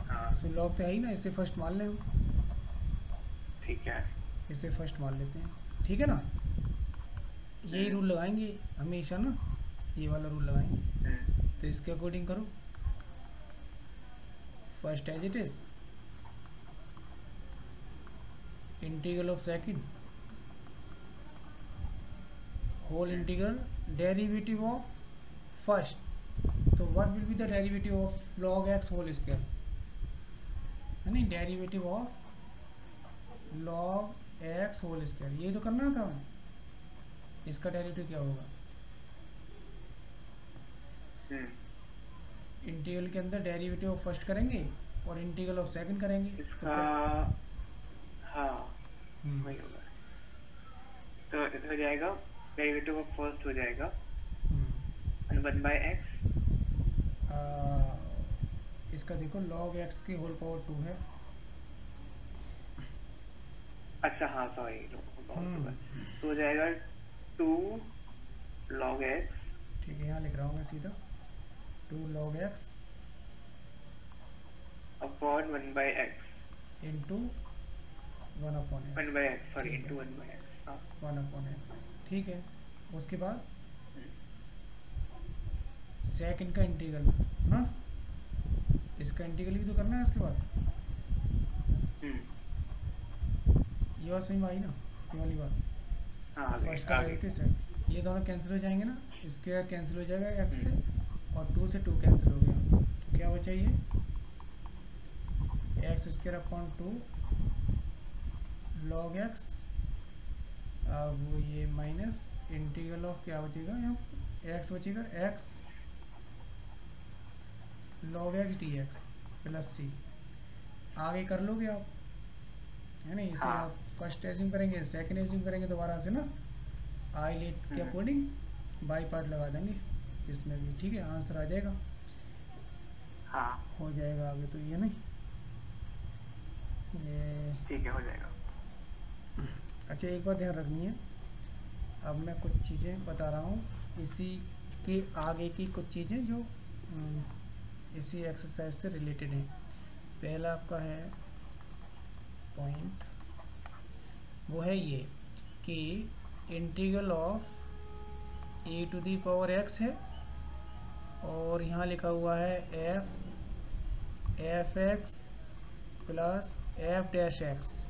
S2: हाँ
S1: इसमें लॉग तो है ही ना, इससे फर्स्ट मान लें हम,
S2: ठीक है।
S1: इससे फर्स्ट मान लेते हैं, ठीक है ना। यही रूल लगाएंगे हमेशा ना, ये वाला रूल लगाएंगे। तो इसके अकॉर्डिंग करो, first as it is integral of second whole integral derivative of first. तो what will be the derivative of log x whole square, है नहीं, derivative of log x whole square, ये तो करना था हमें। इसका डेरिवेटिव क्या होगा? इंटीग्रल के अंदर डेरिवेटिव ऑफ फर्स्ट करेंगे और इंटीग्रल ऑफ सेकंड करेंगे।
S2: इसका हाँ वही होगा। तो हो जाएगा डेरिवेटिव ऑफ फर्स्ट हो जाएगा 1/x।
S1: इसका देखो लॉग एक्स के होल पावर 2 है।
S2: अच्छा हाँ सॉरी, तो हो जाएगा 2 log x।
S1: ठीक है, यहाँ लिख रहा हूँ मैं सीधा 2 log x
S2: upon 1/x
S1: into 1/x,
S2: 1/x sorry into 1/x। हाँ
S1: 1/x, ठीक है। उसके बाद सेकंड का इंटीग्रल ना, इसका इंटीग्रल भी तो करना है उसके बाद। ये बात समझ में आई ना, ये वाली बात।
S2: हाँ
S1: फर्स्ट का डेरिवेटिव से ये दोनों कैंसिल हो जाएंगे ना, स्क्वायर कैंसिल हो जाएगा एक्स से, और 2 से 2 कैंसिल हो गया, तो क्या बचा ये x square upon 2 log x। अब ये माइनस इंटीग्रल ऑफ क्या बचेगा, यहाँ पर एक्स बचेगा, x log x dx plus c. आगे कर लोगे आप, है ना, इसे आप फर्स्ट एज्यूम करेंगे, सेकंड एज्यूम करेंगे दोबारा से ना, आईलेट के अकॉर्डिंग बाई पार्ट लगा देंगे इसमें भी, ठीक है, आंसर आ जाएगा।
S2: हाँ
S1: हो जाएगा आगे, तो ये नहीं, ये
S2: ठीक है हो जाएगा।
S1: अच्छा एक बात ध्यान रखनी है, अब मैं कुछ चीज़ें बता रहा हूँ इसी के आगे की कुछ चीज़ें जो इसी एक्सरसाइज से रिलेटेड हैं। पहला आपका है पॉइंट, वो है ये कि इंटीग्रल ऑफ e⁻x है, और यहाँ लिखा हुआ है f(x) प्लस f'(x)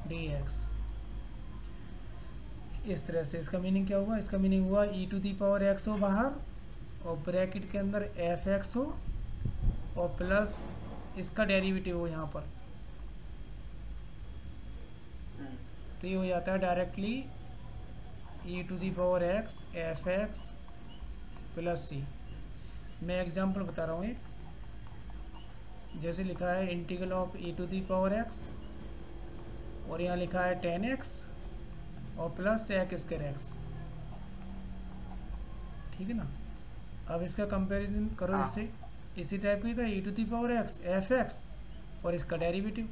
S1: dx। इस तरह से इसका मीनिंग क्या हुआ? इसका मीनिंग हुआ e⁻x हो बाहर, और ब्रैकेट के अंदर f(x) हो, और प्लस इसका डेरिवेटिव हो यहाँ पर, तो ये हो जाता है डायरेक्टली e⁻x f(x) प्लस सी। मैं एग्जांपल बता रहा हूँ एक, जैसे लिखा है इंटीग्रल ऑफ e⁻x, और यहाँ लिखा है 10x और प्लस x², ठीक है ना। अब इसका कंपैरिजन करो इससे, इसी टाइप का ही था e⁻x f(x) और इसका डेरिवेटिव,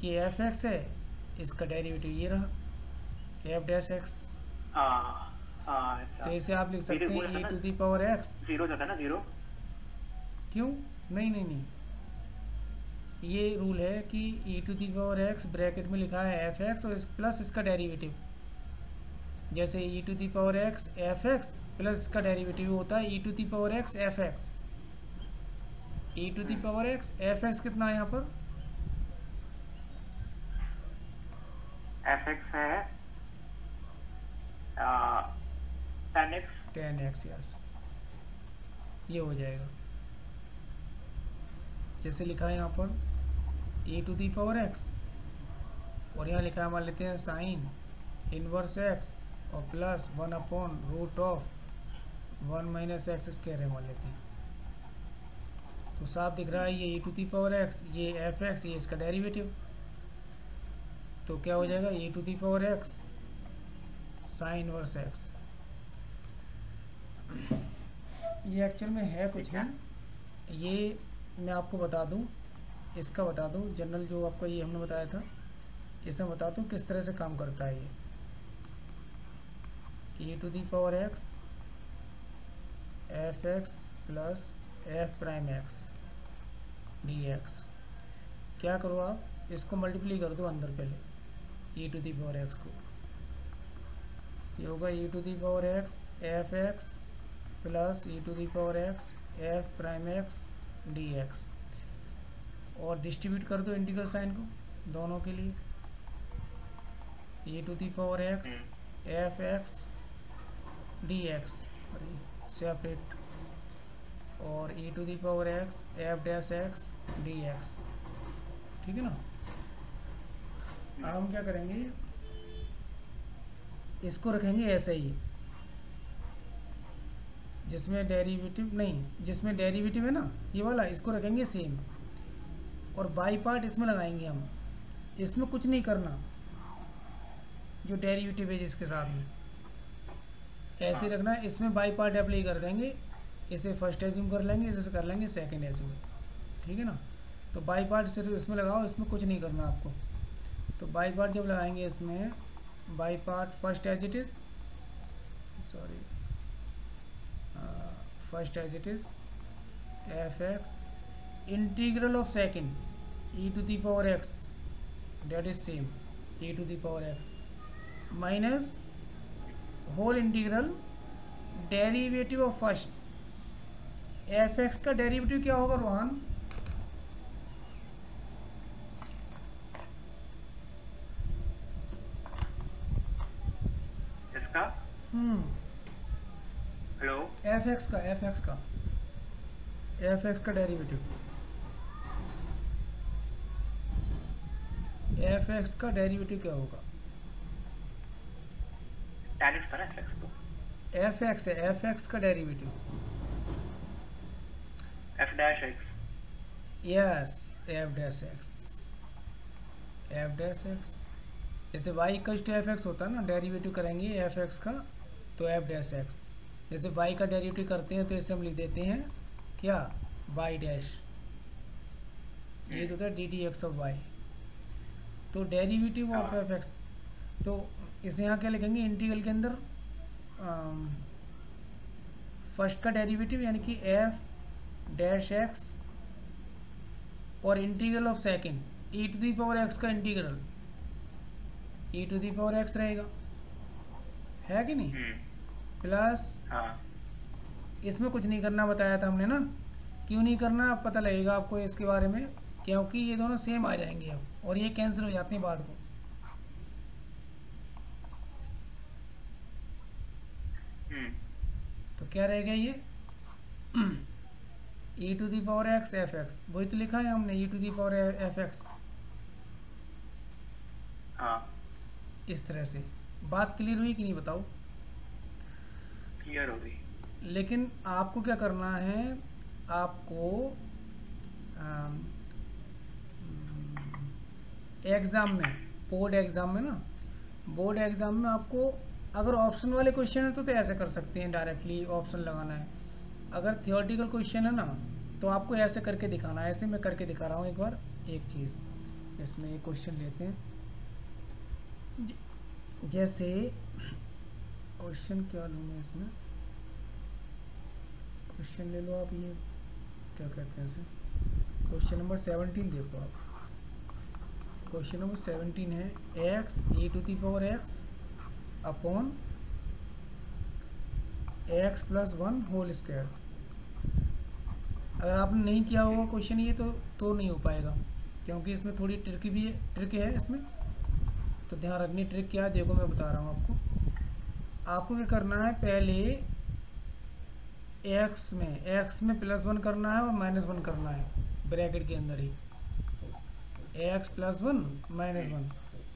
S1: ये f(x) है, इसका डेरिवेटिव ये रहा f'(x). तो इसे आप लिख सकते हैं e⁻x,
S2: जीरो जाता है ना, जीरो
S1: क्यों? नहीं, ये रूल है कि e⁻x ब्रैकेट में लिखा है f(x) और प्लस इसका डेरिवेटिव, जैसे e⁻x f(x) प्लस इसका डेरिवेटिव होता है e⁻x f(x). e⁻x f(x) कितना है यहाँ पर?
S2: f(x) है 10x।
S1: यस, ये हो जाएगा, जैसे लिखा है यहाँ पर e⁻x, और यहाँ लिखा है मान लेते हैं साइन इनवर्स x और प्लस 1/√1 - x² है मान लेते हैं। तो साफ दिख रहा है ये e⁻x, ये f(x), ये इसका डेरिवेटिव, तो क्या हो जाएगा e⁻x साइन इनवर्स x। ये एक्चुअल में है कुछ नहीं, ये मैं आपको बता दूं, इसका बता दो जनरल, जो आपको ये हमने बताया था इसमें बता दो किस तरह से काम करता है ये। e to the power x F x plus f prime x D x. क्या करो आप इसको मल्टीप्लाई कर दो अंदर पहले e to the power x को, ये होगा e to the power x F x plus e to the power x f prime x D x, और डिस्ट्रीब्यूट कर दो इंटीग्रल साइन को दोनों के लिए। e to the power x F x D x separate, और e to the power x f dash x D x. ठीक है ना। अब हम क्या करेंगे, इसको रखेंगे ऐसे ही, जिसमें डेरिवेटिव नहीं, जिसमें डेरिवेटिव है ना ये वाला, इसको रखेंगे सेम, और बाई पार्ट इसमें लगाएंगे हम। इसमें कुछ नहीं करना, जो डेरिवेटिव है जिसके साथ में ऐसे रखना है। इसमें बाई पार्ट अप्लाई कर देंगे, इसे फर्स्ट एज्यूम कर लेंगे, इसे कर लेंगे सेकंड एज्यूम। ठीक है ना। तो बाई पार्ट सिर्फ इसमें लगाओ, इसमें कुछ नहीं करना आपको। तो बाई पार्ट जब लगाएंगे इसमें, by part first as it is, sorry first as it is F X integral of second e to the power x, that is same e to the power x minus whole integral derivative of first F X का derivative क्या होगा रोहन?
S2: इसका hello
S1: F X का derivative, F X का derivative क्या होगा?
S2: tan x पर fx को
S1: एफ एक्स है, एफ एक्स का derivative
S2: f dash x,
S1: yes F dash X, F dash X. जैसे y equals to F X होता है ना, डेरिवेटिव करेंगे एफ एक्स का तो एफ डैश एक्स। जैसे y का डेरिवेटिव करते हैं तो इसे हम लिख देते हैं क्या, y डैश, ये तो होता है D d x of y। तो डेरिवेटिव ऑफ एफ एक्स, तो इसे यहाँ क्या लिखेंगे इंटीग्रल के अंदर, फर्स्ट का डेरिवेटिव यानी कि एफ डैश एक्स, और integral of second e to the power x का integral e to the power x रहेगा, है कि नहीं? प्लस इसमें कुछ नहीं करना बताया था हमने ना, क्यों नहीं करना अब पता लगेगा आपको इसके बारे में, क्योंकि ये दोनों सेम आ जाएंगे अब, और ये कैंसिल हो जाते हैं बाद को। तो क्या रहेगा ये e to the power x F X, वही तो लिखा है हमने e to the power F X. इस तरह से बात क्लियर हुई कि नहीं बताओ?
S2: क्लियर हो गई।
S1: लेकिन आपको क्या करना है, आपको एग्ज़ाम में, बोर्ड एग्ज़ाम में ना, बोर्ड एग्ज़ाम में आपको अगर ऑप्शन वाले क्वेश्चन है तो ऐसे कर सकते हैं, डायरेक्टली ऑप्शन लगाना है। अगर थियोरेटिकल क्वेश्चन है ना तो आपको ऐसे करके दिखाना है। ऐसे मैं करके दिखा रहा हूँ एक बार एक चीज़। इसमें एक क्वेश्चन लेते हैं, जैसे क्वेश्चन क्या लूँ मैं इसमें, क्वेश्चन ले लो आप, ये क्या कहते हैं इसे, क्वेश्चन नंबर 17 देखो आप। क्वेश्चन नंबर 17 है X e to the power x upon x plus 1 whole square. अगर आपने नहीं किया होगा क्वेश्चन ये तो नहीं हो पाएगा, क्योंकि इसमें थोड़ी ट्रिक है इसमें, तो ध्यान रखनी। ट्रिक क्या है देखो, मैं बता रहा हूँ आपको। आपको क्या करना है, पहले एक्स में +1 करना है और -1 करना है, ब्रैकेट के अंदर ही एक्स प्लस 1 -1,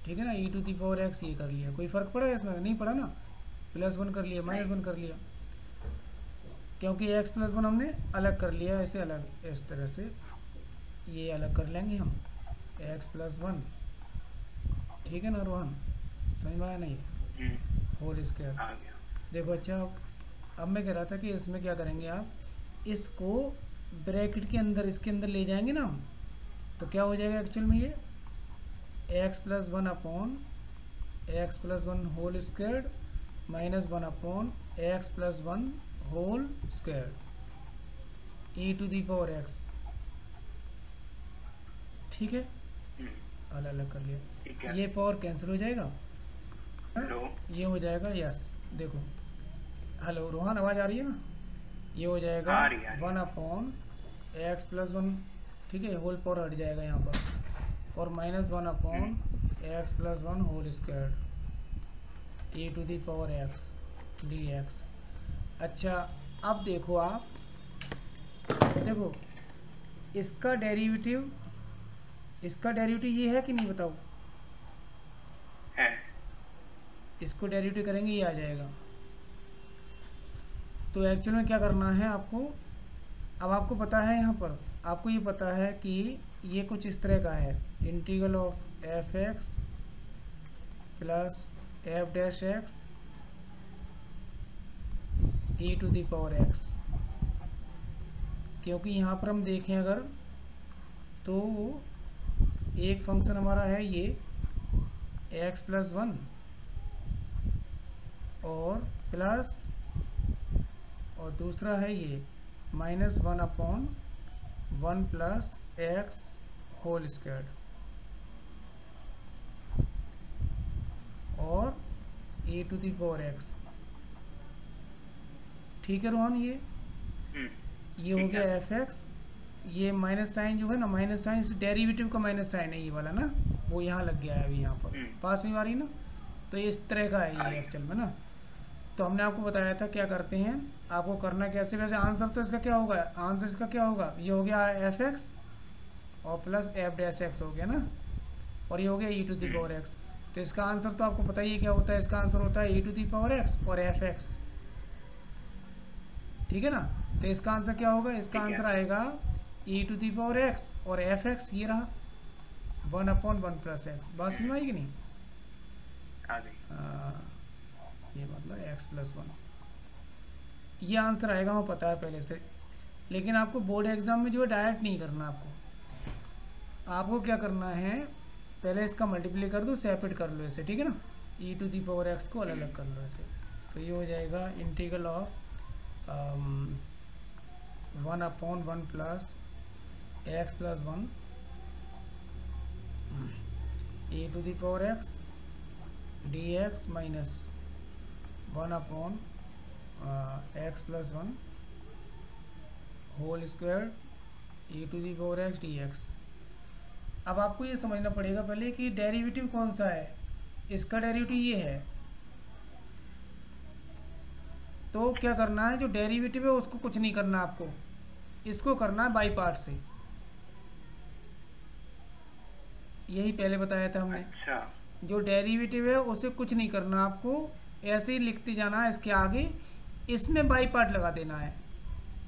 S1: ठीक है ना। e to the power x ये कर लिया, कोई फ़र्क पड़ा है इसमें? नहीं पड़ा ना। +1 कर लिया, -1 कर लिया, क्योंकि x प्लस 1 हमने अलग कर लिया, ऐसे अलग, इस तरह से ये अलग कर लेंगे हम, x प्लस 1, ठीक है ना रोहन, समझ में आया नहीं? Whole square. देखो अच्छा, अब मैं कह रहा था कि इसमें क्या करेंगे आप, इसको ब्रैकेट के अंदर, इसके अंदर ले जाएंगे ना हम, तो क्या हो जाएगा एक्चुअल में, ये X plus one upon x plus one whole square minus one upon x plus one whole square E to the power X. ठीक है, अलग अलग कर लिया, ये पावर कैंसिल हो जाएगा, ये हो जाएगा यस। देखो हेलो रोहन, आवाज़ आ रही है ना? ये हो जाएगा one upon x plus one, ठीक है, होल पावर हट जाएगा यहाँ पर, और minus one upon x plus one whole square E to the power X D X. अच्छा अब देखो आप, देखो इसका डेरिवेटिव ये है कि नहीं बताओ?
S2: है।
S1: इसको डेरिवेटिव करेंगे ये आ जाएगा। तो एक्चुअल में क्या करना है आपको, अब आपको पता है यहाँ पर, आपको ये पता है कि ये कुछ इस तरह का है, integral of F x plus F dash X E to the power X. क्योंकि यहाँ पर हम देखें अगर, तो एक फंक्शन हमारा है ये एक्स प्लस वन और प्लस, और दूसरा है ये minus one upon one plus X whole square और E to the power X. ठीक है रोहन, ये हो गया एफ एक्स। ये माइनस साइन जो है ना, माइनस साइन इस डेरिवेटिव का माइनस साइन है ये वाला ना, वो यहाँ लग गया है अभी यहाँ पर, पास नहीं आ रही ना, तो इस तरह का है ये एक्चुअल में ना। तो हमने आपको बताया था क्या करते हैं, आपको करना कैसे, वैसे आंसर तो इसका क्या होगा, आंसर इसका क्या होगा, ये हो गया एफ एक्स और प्लस एफ डैश एक्स हो गया ना, और ये हो गया ई टू दी पावर एक्स। तो इसका आंसर तो आपको पता ही है क्या होता है, इसका आंसर होता है ई टू दी पावर एक्स और एफ एक्स। ठीक है ना, तो इसका आंसर क्या होगा, इसका आंसर आएगा ई टू दी पावर एक्स और एफ एक्स, ये रहा one upon one plus x. बात समझ में आई कि नहीं? ये मतलब एक्स प्लस वन, ये आंसर आएगा, हमें पता है पहले से। लेकिन आपको बोर्ड एग्जाम में जो है डायरेक्ट नहीं करना, आपको क्या करना है, पहले इसका मल्टीप्लाई कर दो, सेपरेट कर लो इसे, ठीक है ना, ई टू दी पावर एक्स को अलग अलग कर लो इसे। तो ये हो जाएगा integral of one upon one plus X plus one E to the power X D X minus one upon x plus one whole square E to the power X D X. अब आपको ये समझना पड़ेगा पहले कि derivative कौन सा है, इसका डेरिवेटिव ये है। तो क्या करना है, जो डेरिवेटिव है उसको कुछ नहीं करना आपको, इसको करना है बाई पार्ट से, यही पहले बताया था हमने।
S2: अच्छा।
S1: जो डेरिवेटिव है उसे कुछ नहीं करना आपको, ऐसे ही लिखते जाना है इसके आगे, इसमें बाई पार्ट लगा देना है।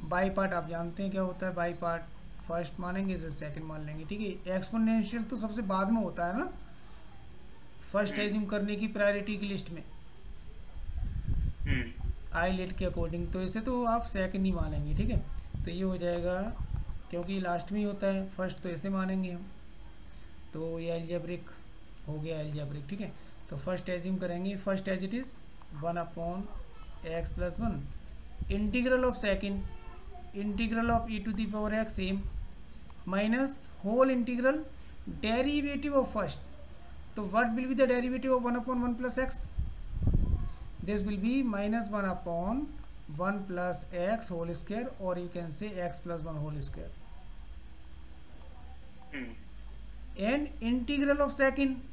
S1: बाई पार्ट आप जानते हैं क्या होता है, बाई पार्ट फर्स्ट मानेंगे इसे सेकंड मान लेंगे, ठीक है। एक्सपोनेंशियल तो सबसे बाद में होता है ना, फर्स्ट एज्यूम करने की प्रायोरिटी की लिस्ट में आई लेट के अकॉर्डिंग, तो इसे तो आप सेकंड ही मानेंगे, ठीक है। तो ये हो जाएगा, क्योंकि लास्ट में ही होता है, फर्स्ट तो इसे मानेंगे हम, तो ये अलजेब्रिक हो गया, अलजेब्रिक, ठीक है। तो फर्स्ट एज्यूम करेंगे, first as it is one upon x plus one, integral of second, integral of e to the power x same, minus whole integral derivative of first. तो what will be the derivative of one upon one plus x, this will be minus 1 upon 1 plus x whole square, or you can say x plus 1 whole square. And integral of second,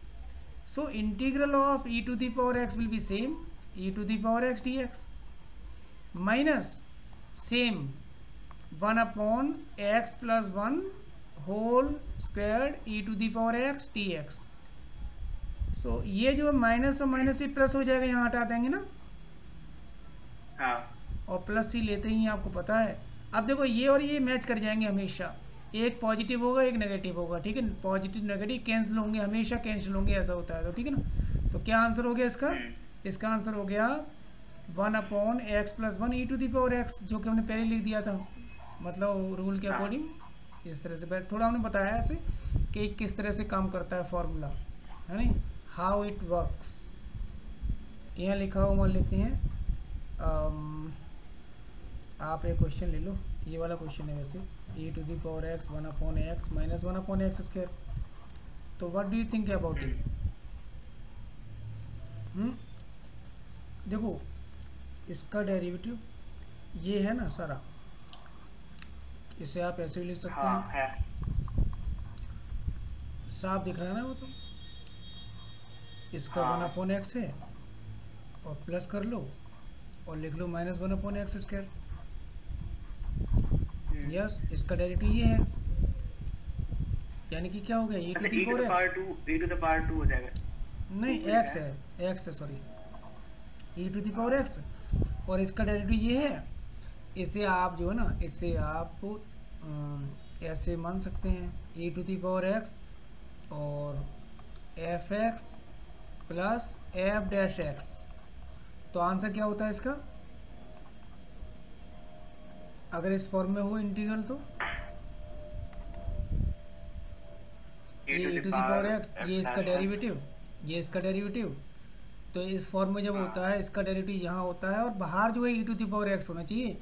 S1: so integral of e to the power x will be same, e to the power x dx, minus same 1 upon x plus 1 whole squared e to the power x dx. सो ये जो minus और minus से plus हो जाएगा, यहाँ हटा देंगे ना, और प्लस ही लेते ही आपको पता है। अब देखो ये और ये मैच कर जाएंगे हमेशा, एक पॉजिटिव होगा एक नेगेटिव होगा, ठीक है, पॉजिटिव नेगेटिव कैंसिल होंगे, हमेशा कैंसिल होंगे, ऐसा होता है। तो ठीक है ना, तो क्या आंसर हो गया इसका, इसका आंसर हो गया one upon x plus one E to the power X, जो कि हमने पहले लिख दिया था, मतलब रूल के अकॉर्डिंग इस तरह से थोड़ा हमने बताया ऐसे कि किस तरह से काम करता है फॉर्मूला, है नहीं, हाउ इट वर्क्स। यहाँ लिखा हुआ मान लेते हैं, आप एक क्वेश्चन ले लो, ये वाला क्वेश्चन है वैसे, e⁴x 1/x minus 1/x square. तो what do you think about it? देखो इसका डेरिवेटिव ये है ना सारा, इसे आप ऐसे भी लिख सकते
S2: हाँ
S1: हैं,
S2: है।
S1: साफ दिख रहा है ना वो, तो इसका
S2: हाँ
S1: 1/x है और प्लस कर लो और लिख लो माइनस 1/x स्क्वायर। यस, इसका डेरिवेटिव ये है, यानी कि क्या हो गया, e⁴x
S2: e to the power 2 हो जाएगा।
S1: नहीं x है सॉरी, e⁴x और इसका डेरिवेटिव ये है। इसे आप जो है ना, इसे आप ऐसे मान सकते हैं, e⁴x और f(x) प्लस f'(x). तो आंसर क्या होता है इसका, अगर इस फॉर्म में हो इंटीग्रल, तो ये e⁴x, ये इसका डेरिवेटिव, ये इसका डेरिवेटिव। तो इस फॉर्म में जब होता है, इसका डेरिवेटिव यहाँ होता है और बाहर जो है e⁴x होना चाहिए।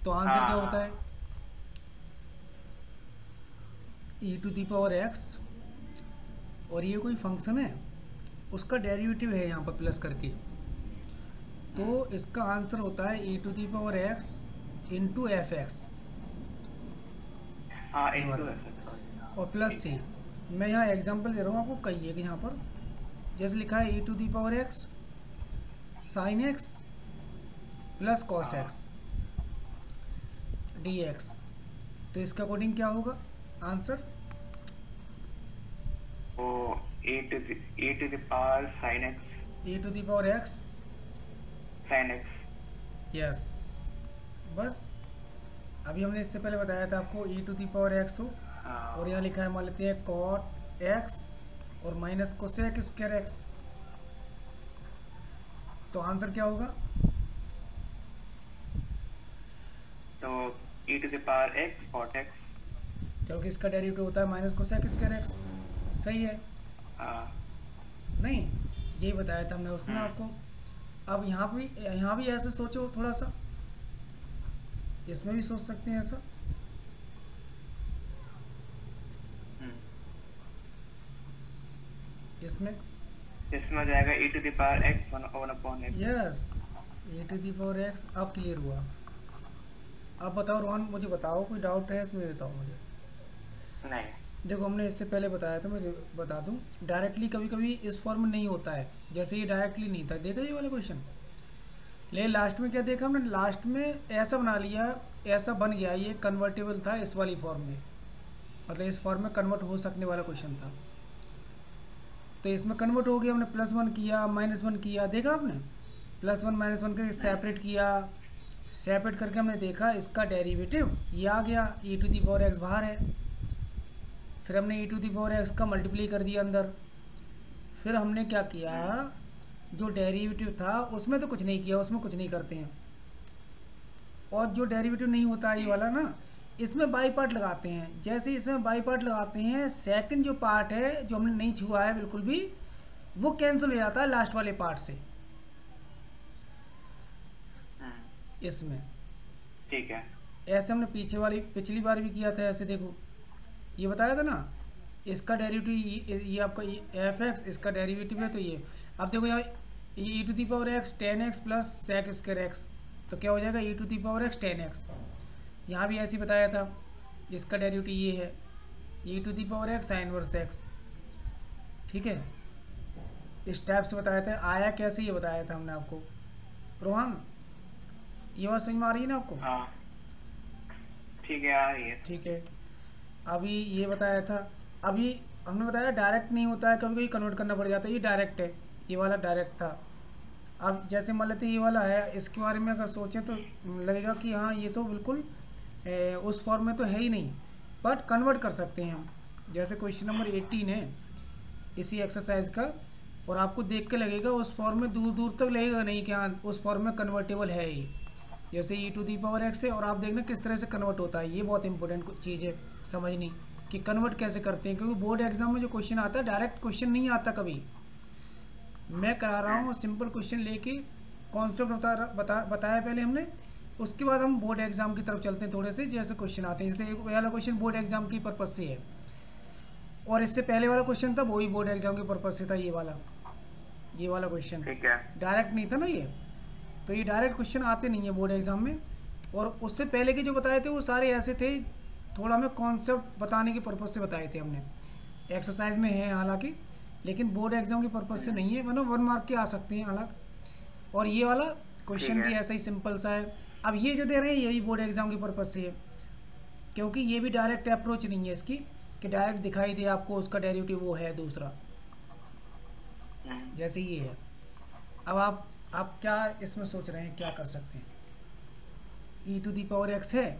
S1: तो आंसर क्या होता है, e⁴x और ये कोई फंक्शन है, उसका डेरिवेटिव है यहाँ पर प्लस करके, तो इसका आंसर होता है e⁴x इंटू f(x) और प्लस से। मैं यहाँ एग्जांपल दे रहा हूँ आपको, कही है कि यहाँ पर जैसे लिखा है e⁴x sin x plus cos x dx। तो इसका अकॉर्डिंग क्या होगा answer, e⁴x
S2: sin x।
S1: Yes, बस अभी हमने इससे पहले बताया था आपको e⁴x हो, और यहाँ लिखा है मान लेते हैं cot x और माइनस cosec स्क्वायर x। तो आंसर क्या होगा,
S2: तो e⁴x cot x,
S1: क्योंकि इसका डेरिवेटिव होता है माइनस cosec स्क्वायर x। सही है, नहीं यही बताया था हमने उसमें आपको। अब यहाँ भी ऐसे सोचो थोड़ा सा, इसमें भी सोच सकते हैं ऐसा, इसमें
S2: हो जाएगा e⁴x 1/x।
S1: Yes, e⁴x। अब क्लियर हुआ। अब बताओ रोहन, मुझे बताओ कोई डाउट है इसमें, बताओ मुझे।
S2: नहीं,
S1: देखो हमने इससे पहले बताया था, मैं बता दूं, डायरेक्टली कभी कभी इस फॉर्म में नहीं होता है, जैसे ये डायरेक्टली नहीं था, देखा ये वाला क्वेश्चन। लेकिन लास्ट में क्या देखा हमने, लास्ट में ऐसा बना लिया, ऐसा बन गया, ये कन्वर्टेबल था इस वाली फॉर्म में, मतलब इस फॉर्म में कन्वर्ट हो सकने वाला क्वेश्चन था। तो इसमें कन्वर्ट हो गया, हमने +1 किया, -1 किया, देखा आपने, +1 -1 करके सेपरेट किया, सेपरेट करके हमने देखा इसका डेरिवेटिव ये आ गया, e⁴x बाहर है, फिर हमने e⁴x का मल्टीप्लाई कर दिया अंदर, फिर हमने क्या किया, जो डेरिवेटिव था उसमें तो कुछ नहीं किया, उसमें कुछ नहीं करते हैं, और जो डेरिवेटिव नहीं होता है ये वाला ना, इसमें बाई पार्ट लगाते हैं। जैसे इसमें बाई पार्ट लगाते हैं, सेकंड जो पार्ट है जो हमने नहीं छुआ है बिल्कुल भी, वो कैंसिल हो जाता है लास्ट वाले पार्ट से इसमें।
S2: ठीक है,
S1: ऐसे हमने पिछली बार भी किया था, ऐसे देखो ये बताया था ना, इसका डेरिवेटिव ये आपका f(x), इसका डेरिवेटिव है, तो ये अब देखो यहाँ e⁴x tan x plus sec square x, तो क्या हो जाएगा e⁴x tan x। यहाँ भी ऐसे ही बताया था, इसका डेरिवेटिव ये है e⁴x sin इनवर्स x। ठीक है, इस टाइप से बताया था, आया कैसे ये बताया था हमने आपको। रोहन ये बात समझ में आ रही है ना आपको?
S2: हाँ ठीक है, आ रही है।
S1: ठीक है, अभी ये बताया था, अभी हमने बताया डायरेक्ट नहीं होता है, कभी कभी कन्वर्ट करना पड़ जाता है, ये डायरेक्ट है, ये वाला डायरेक्ट था। अब जैसे मान लेते ये वाला है, इसके बारे में अगर सोचें तो लगेगा कि हाँ ये तो बिल्कुल उस फॉर्म में तो है ही नहीं, बट कन्वर्ट कर सकते हैं हम। जैसे क्वेश्चन नंबर 18 है इसी एक्सरसाइज का, और आपको देख के लगेगा उस फॉर्म में दूर दूर तक लगेगा नहीं कि हाँ उस फॉर्म में कन्वर्टेबल है ये, जैसे e⁴x है, और आप देखना किस तरह से कन्वर्ट होता है, ये बहुत इंपॉर्टेंट चीज़ है समझनी। कि कन्वर्ट कैसे करते हैं, क्योंकि बोर्ड एग्जाम में जो क्वेश्चन आता है डायरेक्ट क्वेश्चन नहीं आता कभी। मैं करा रहा हूँ सिंपल क्वेश्चन लेके, कॉन्सेप्ट बताया पहले हमने, उसके बाद हम बोर्ड एग्जाम की तरफ चलते हैं थोड़े से, जैसे क्वेश्चन आते हैं। जैसे एक वाला क्वेश्चन बोर्ड एग्जाम की पर्पज से है, और इससे पहले वाला क्वेश्चन था वो भी बोर्ड एग्जाम के पर्पज से था। ये वाला क्वेश्चन डायरेक्ट नहीं था ना ये, तो ये डायरेक्ट क्वेश्चन आते नहीं है बोर्ड एग्जाम में। और उससे पहले के जो बताए थे वो सारे ऐसे थे, थोड़ा हमें कॉन्सेप्ट बताने के पर्पज से बताए थे हमने। एक्सरसाइज में है हालांकि, लेकिन बोर्ड एग्जाम के पर्पज से नहीं है, वरना 1 मार्क के आ सकते हैं अलग। और ये वाला क्वेश्चन भी ऐसा ही सिंपल सा है। अब ये जो दे रहे हैं यही बोर्ड एग्जाम के पर्पज से है, क्योंकि ये भी डायरेक्ट अप्रोच नहीं है इसकी कि डायरेक्ट दिखाई दे आपको उसका डेरिवेटिव वो है दूसरा, जैसे ये है। अब आप क्या इसमें सोच रहे हैं, क्या कर सकते हैं? e⁻x है,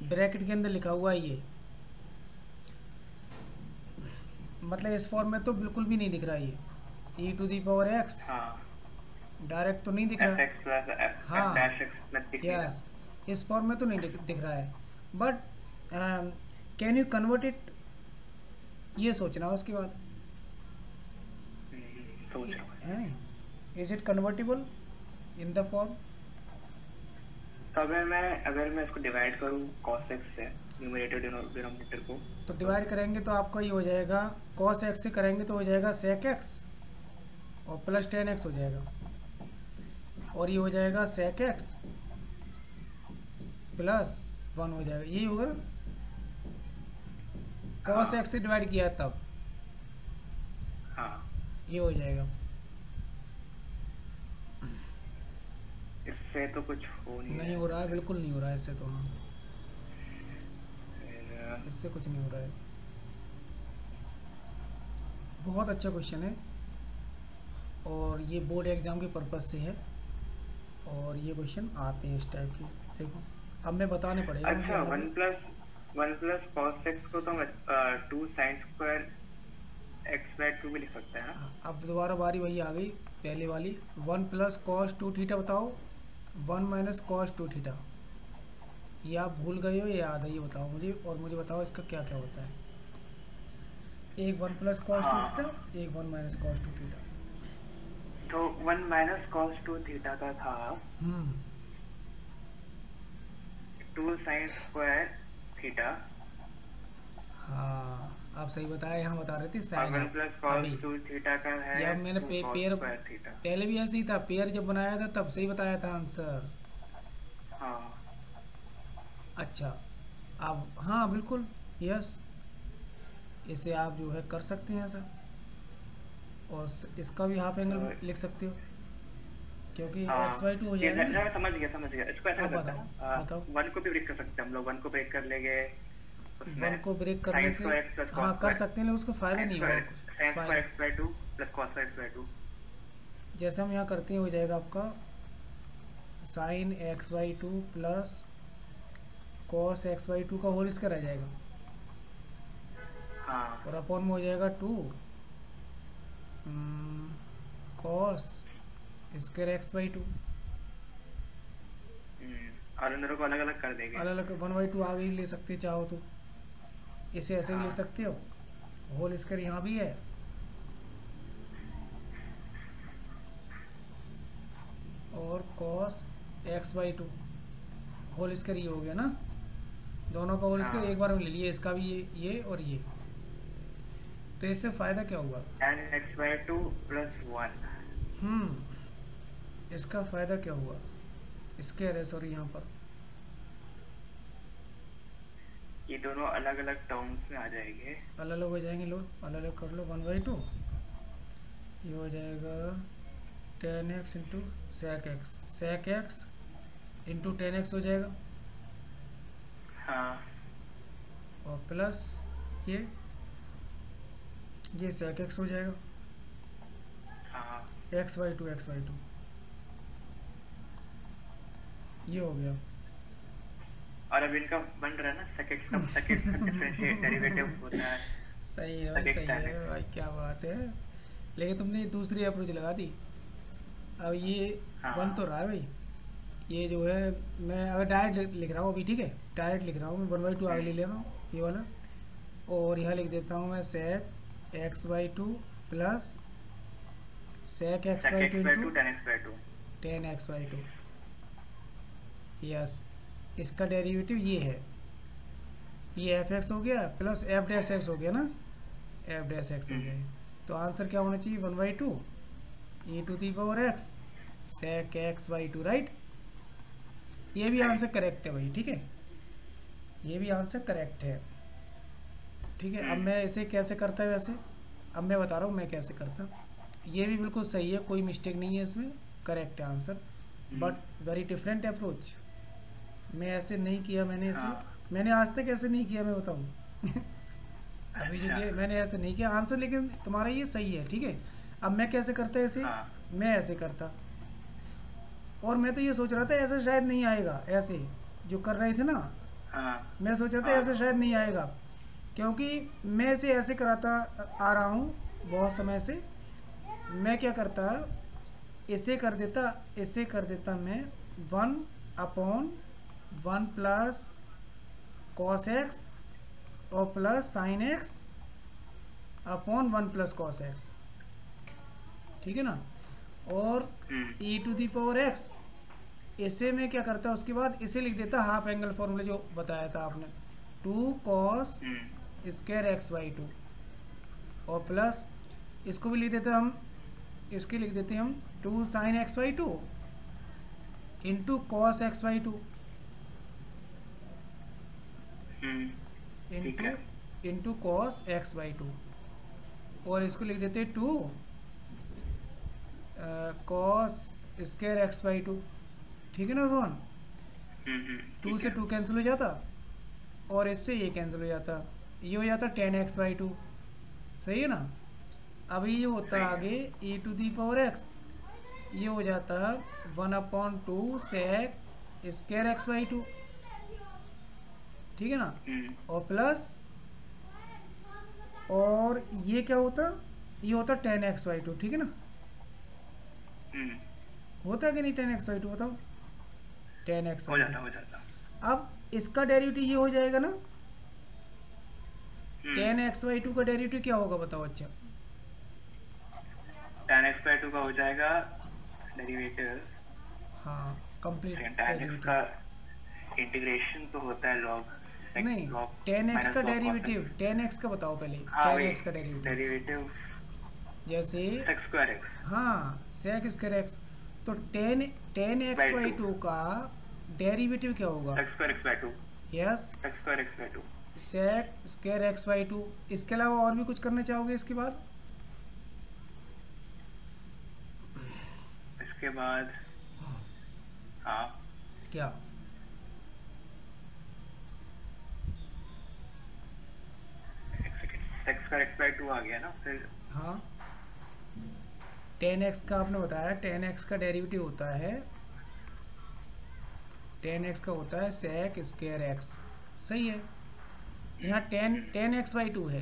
S1: ब्रैकेट के अंदर लिखा हुआ है ये, मतलब इस फॉर्म में तो बिल्कुल भी नहीं दिख रहा है ये e⁻x, डायरेक्ट तो नहीं दिख रहा है। हाँ यस, इस फॉर्म में तो नहीं दिख रहा है, but can you convert it, ये सोचना उसके बाद है नहीं, is it convertible in the form.
S2: तो अगर मैं इसको डिवाइड करूं cos x से न्यूमरेटर डिनोमिनेटर को,
S1: तो डिवाइड करेंगे तो आपका ये हो जाएगा, cos x से करेंगे तो हो जाएगा sec x और प्लस tan x हो जाएगा, और ये हो जाएगा sec x प्लस 1 हो जाएगा, यही होगा ना। cos x से डिवाइड किया तब ये हो जाएगा।
S2: इससे तो कुछ
S1: नहीं हो रहा है, बिल्कुल नहीं हो रहा है इससे तो। हाँ इससे कुछ नहीं हो रहा है। बहुत अच्छा क्वेश्चन है, और ये बोर्ड एग्जाम के पर्पज से है, और ये क्वेश्चन आते हैं इस टाइप के। देखो अब मैं बताने पड़ेगा।
S2: अच्छा, 1 प्लस cos x को तो 2 sin स्क्वायर x/2 भी लिख सकते हैं ना।
S1: अब दोबारा बारी वही आ गई पहले वाली, 1 प्लस cos 2 थीटा बताओ, 1 माइनस cos 2 थीटा, ये आप भूल गए हो, ये याद है, ये बताओ मुझे, और मुझे बताओ इसका क्या क्या होता है। एक 1 प्लस cos 2 थीटा, एक 1 माइनस cos 2 थीटा।
S2: तो 1 माइनस cos 2 थीटा का था 2 sin स्क्वायर थीटा।
S1: हाँ आप सही बताया, यहाँ बता रहे थे साइन।
S2: 1 प्लस cos 2 थीटा का है,
S1: या मैंने पेयर पहले भी ऐसे ही था, पेयर जब बनाया था तब सही बताया था आंसर।
S2: हाँ
S1: अच्छा, अब हाँ बिल्कुल यस, इसे आप जो है कर सकते हैं ऐसा, और इसका भी हाफ एंगल लिख सकते हो, क्योंकि x/2 हो जाएगा ना।
S2: समझ गया। इसको ऐसा
S1: बताओ
S2: 1 को भी ब्रेक कर सकते हैं हम लोग, 1 को ब्रेक कर लेंगे,
S1: 1 को ब्रेक करने से हाँ कर सकते हैं, लेकिन उसको फायदा नहीं होगा
S2: कुछ।
S1: जैसे हम यहाँ करते हैं हो जाएगा आपका sin x/2 plus cos x/2 का होल स्क्वायर आ जाएगा, और अपॉन में हो जाएगा 2 cos स्क्वायर x/2,
S2: और इन दोनों को अलग अलग कर देंगे।
S1: अलग अलग 1/2 आगे ही ले सकते चाहो तो, इसे ऐसे भी ले सकते हो, होल स्क्वायर यहाँ भी है, और cos x/2 होल स्क्वायर ये हो गया ना, दोनों का होल स्क्वायर एक बार में ले लिए, इसका भी ये और ये। तो इससे फायदा क्या हुआ,
S2: tan x/2 + 1।
S1: इसका फायदा क्या हुआ, स्क्वायर है सॉरी, यहाँ पर
S2: ये दोनों अलग अलग टर्म्स में आ जाएंगे,
S1: अलग अलग हो जाएंगे। लो अलग अलग कर लो, 1/2 ये हो जाएगा tan x into sec x into tan x हो जाएगा, और प्लस ये sec x हो जाएगा, x/2 ये हो गया।
S2: और अब इनका बन रहा है ना सेकंड का डिफरेंशिएट डेरिवेटिव होता है।
S1: सही है भाई, सही है भाई, क्या बात है। लेकिन तुमने दूसरी अप्रोच लगा दी। अब ये बन तो रहा है भाई, ये जो है मैं अगर डायरेक्ट लिख रहा हूँ अभी, ठीक है डायरेक्ट लिख रहा हूँ मैं, 1/2 आगे ले रहा हूँ ये वाला, और यहाँ लिख देता हूँ मैं sec x/2 plus sec x/2 into tan x/2। Yes, इसका डेरिवेटिव ये है, ये f(x) हो गया प्लस f'(x) हो गया ना, f'(x) हो गया। तो आंसर क्या होना चाहिए, 1/2 e⁻x sec x/2, राइट। ये भी आंसर करेक्ट है भाई, ठीक है, ये भी आंसर करेक्ट है, ठीक है। अब मैं इसे कैसे करता है, वैसे अब मैं बता रहा हूँ मैं कैसे करता। ये भी बिल्कुल सही है, कोई मिस्टेक नहीं है इसमें, करेक्ट है answer, but very different approach. मैं ऐसे नहीं किया, मैंने इसे मैंने आज तक ऐसे नहीं किया, मैं बताऊँ अभी जो किया मैंने ऐसे नहीं किया आंसर, लेकिन तुम्हारा ये सही है, ठीक है। अब मैं कैसे करता ऐसे, मैं ऐसे करता, और मैं तो ये सोच रहा था ऐसे शायद नहीं आएगा, ऐसे जो कर रहे थे ना, मैं सोच रहा था ऐसे शायद नहीं आएगा, क्योंकि मैं इसे ऐसे कराता आ रहा हूँ बहुत समय से। मैं क्या करता, इसे कर देता मैं 1/1 प्लस cos x और plus sin x upon 1 plus cos x, ठीक है ना। और e⁻x इसे मैं क्या करता, उसके बाद इसे लिख देता हाफ एंगल फॉर्मूला जो बताया था आपने, 2 cos स्क्वायर x/2 और प्लस इसको भी लिख देते हम, इसके लिख देते हम 2 sin x/2 into cos x/2 into cos x/2, और इसको लिख देते 2 cos स्क्वायर x/2, ठीक है ना रोहन। 2 से 2 कैंसिल हो जाता और इससे ये कैंसिल हो जाता, ये हो जाता tan x/2, सही है ना। अब ये होता आगे e⁻x, ये हो जाता 1/2 sec स्क्वायर x/2, ठीक है ना, और प्लस, और ये क्या होता, ये होता tan x/2, ठीक है ना। होता है कि नहीं tan x/2, बताओ, tan x/2
S2: हो जाता।
S1: अब इसका डेरिवेटिव ये हो जाएगा ना, tan x/2 का डेरिवेटिव क्या होगा बताओ, अच्छा
S2: tan x/2 का हो जाएगा डेरिवेटिव,
S1: हाँ कंप्लीट
S2: tan x का इंटीग्रेशन तो होता है log,
S1: नहीं, tan x का डेरिवेटिव, tan x का बताओ पहले, tan x का डेरिवेटिव जैसे
S2: sec square x,
S1: हाँ sec स्क्वायर x, तो tan x/2 का डेरिवेटिव क्या होगा,
S2: sec square x/2,
S1: yes
S2: sec square x/2,
S1: sec square x/2। इसके अलावा और भी कुछ करना चाहोगे इसके बाद,
S2: इसके बाद हाँ
S1: क्या,
S2: sec square x/2 आ गया ना, फिर
S1: हाँ tan x का आपने बताया, tan x का डेरिवेटिव होता है, tan x का होता है sec स्क्वायर x, सही है। यहाँ tan x/2 है,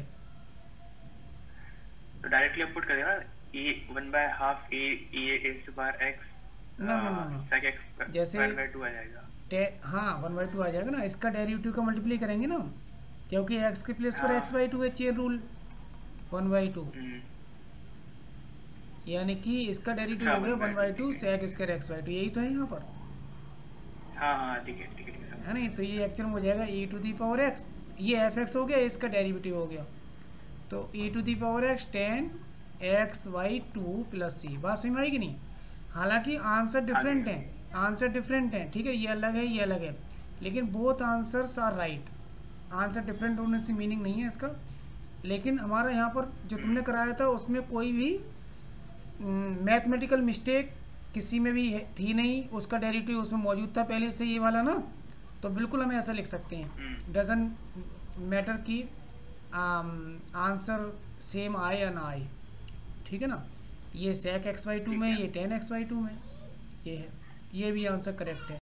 S2: तो डायरेक्टली आप पुट कर देना e1/2 e⁻x
S1: ना
S2: sec x
S1: जैसे
S2: square by 2 आ जाएगा,
S1: हाँ 1/2 आ जाएगा ना, इसका डेरिवेटिव का मल्टीप्लाई करेंगे ना, क्योंकि x के प्लेस पर x/2 है, चेन रूल 1/2, यानी कि इसका डेरिवेटिव हो गया 1/2 sec स्क्वायर x/2, यही तो है यहाँ पर,
S2: हाँ ठीक है
S1: है नहीं। तो ये एक्चुअल में हो जाएगा e⁻x, ये f(x) हो गया, इसका डेरिवेटिव हो गया, तो e⁻x tan x/2 plus c, बात समझ आएगी नहीं। हालांकि आंसर डिफरेंट है, आंसर डिफरेंट है, ठीक है, ये अलग है ये अलग है, लेकिन both answers are right. Answer different होने से मीनिंग नहीं है इसका, लेकिन हमारा यहाँ पर जो तुमने कराया था उसमें कोई भी मैथमेटिकल मिस्टेक किसी में भी थी नहीं, उसका डेरिवेटिव उसमें मौजूद था पहले से ये वाला ना, तो बिल्कुल हम ऐसा लिख सकते हैं, डजन मैटर की आंसर सेम आए या ना आए, ठीक है ना। ये sec x/2 में, ये tan x/2 में, ये है, ये भी आंसर करेक्ट है।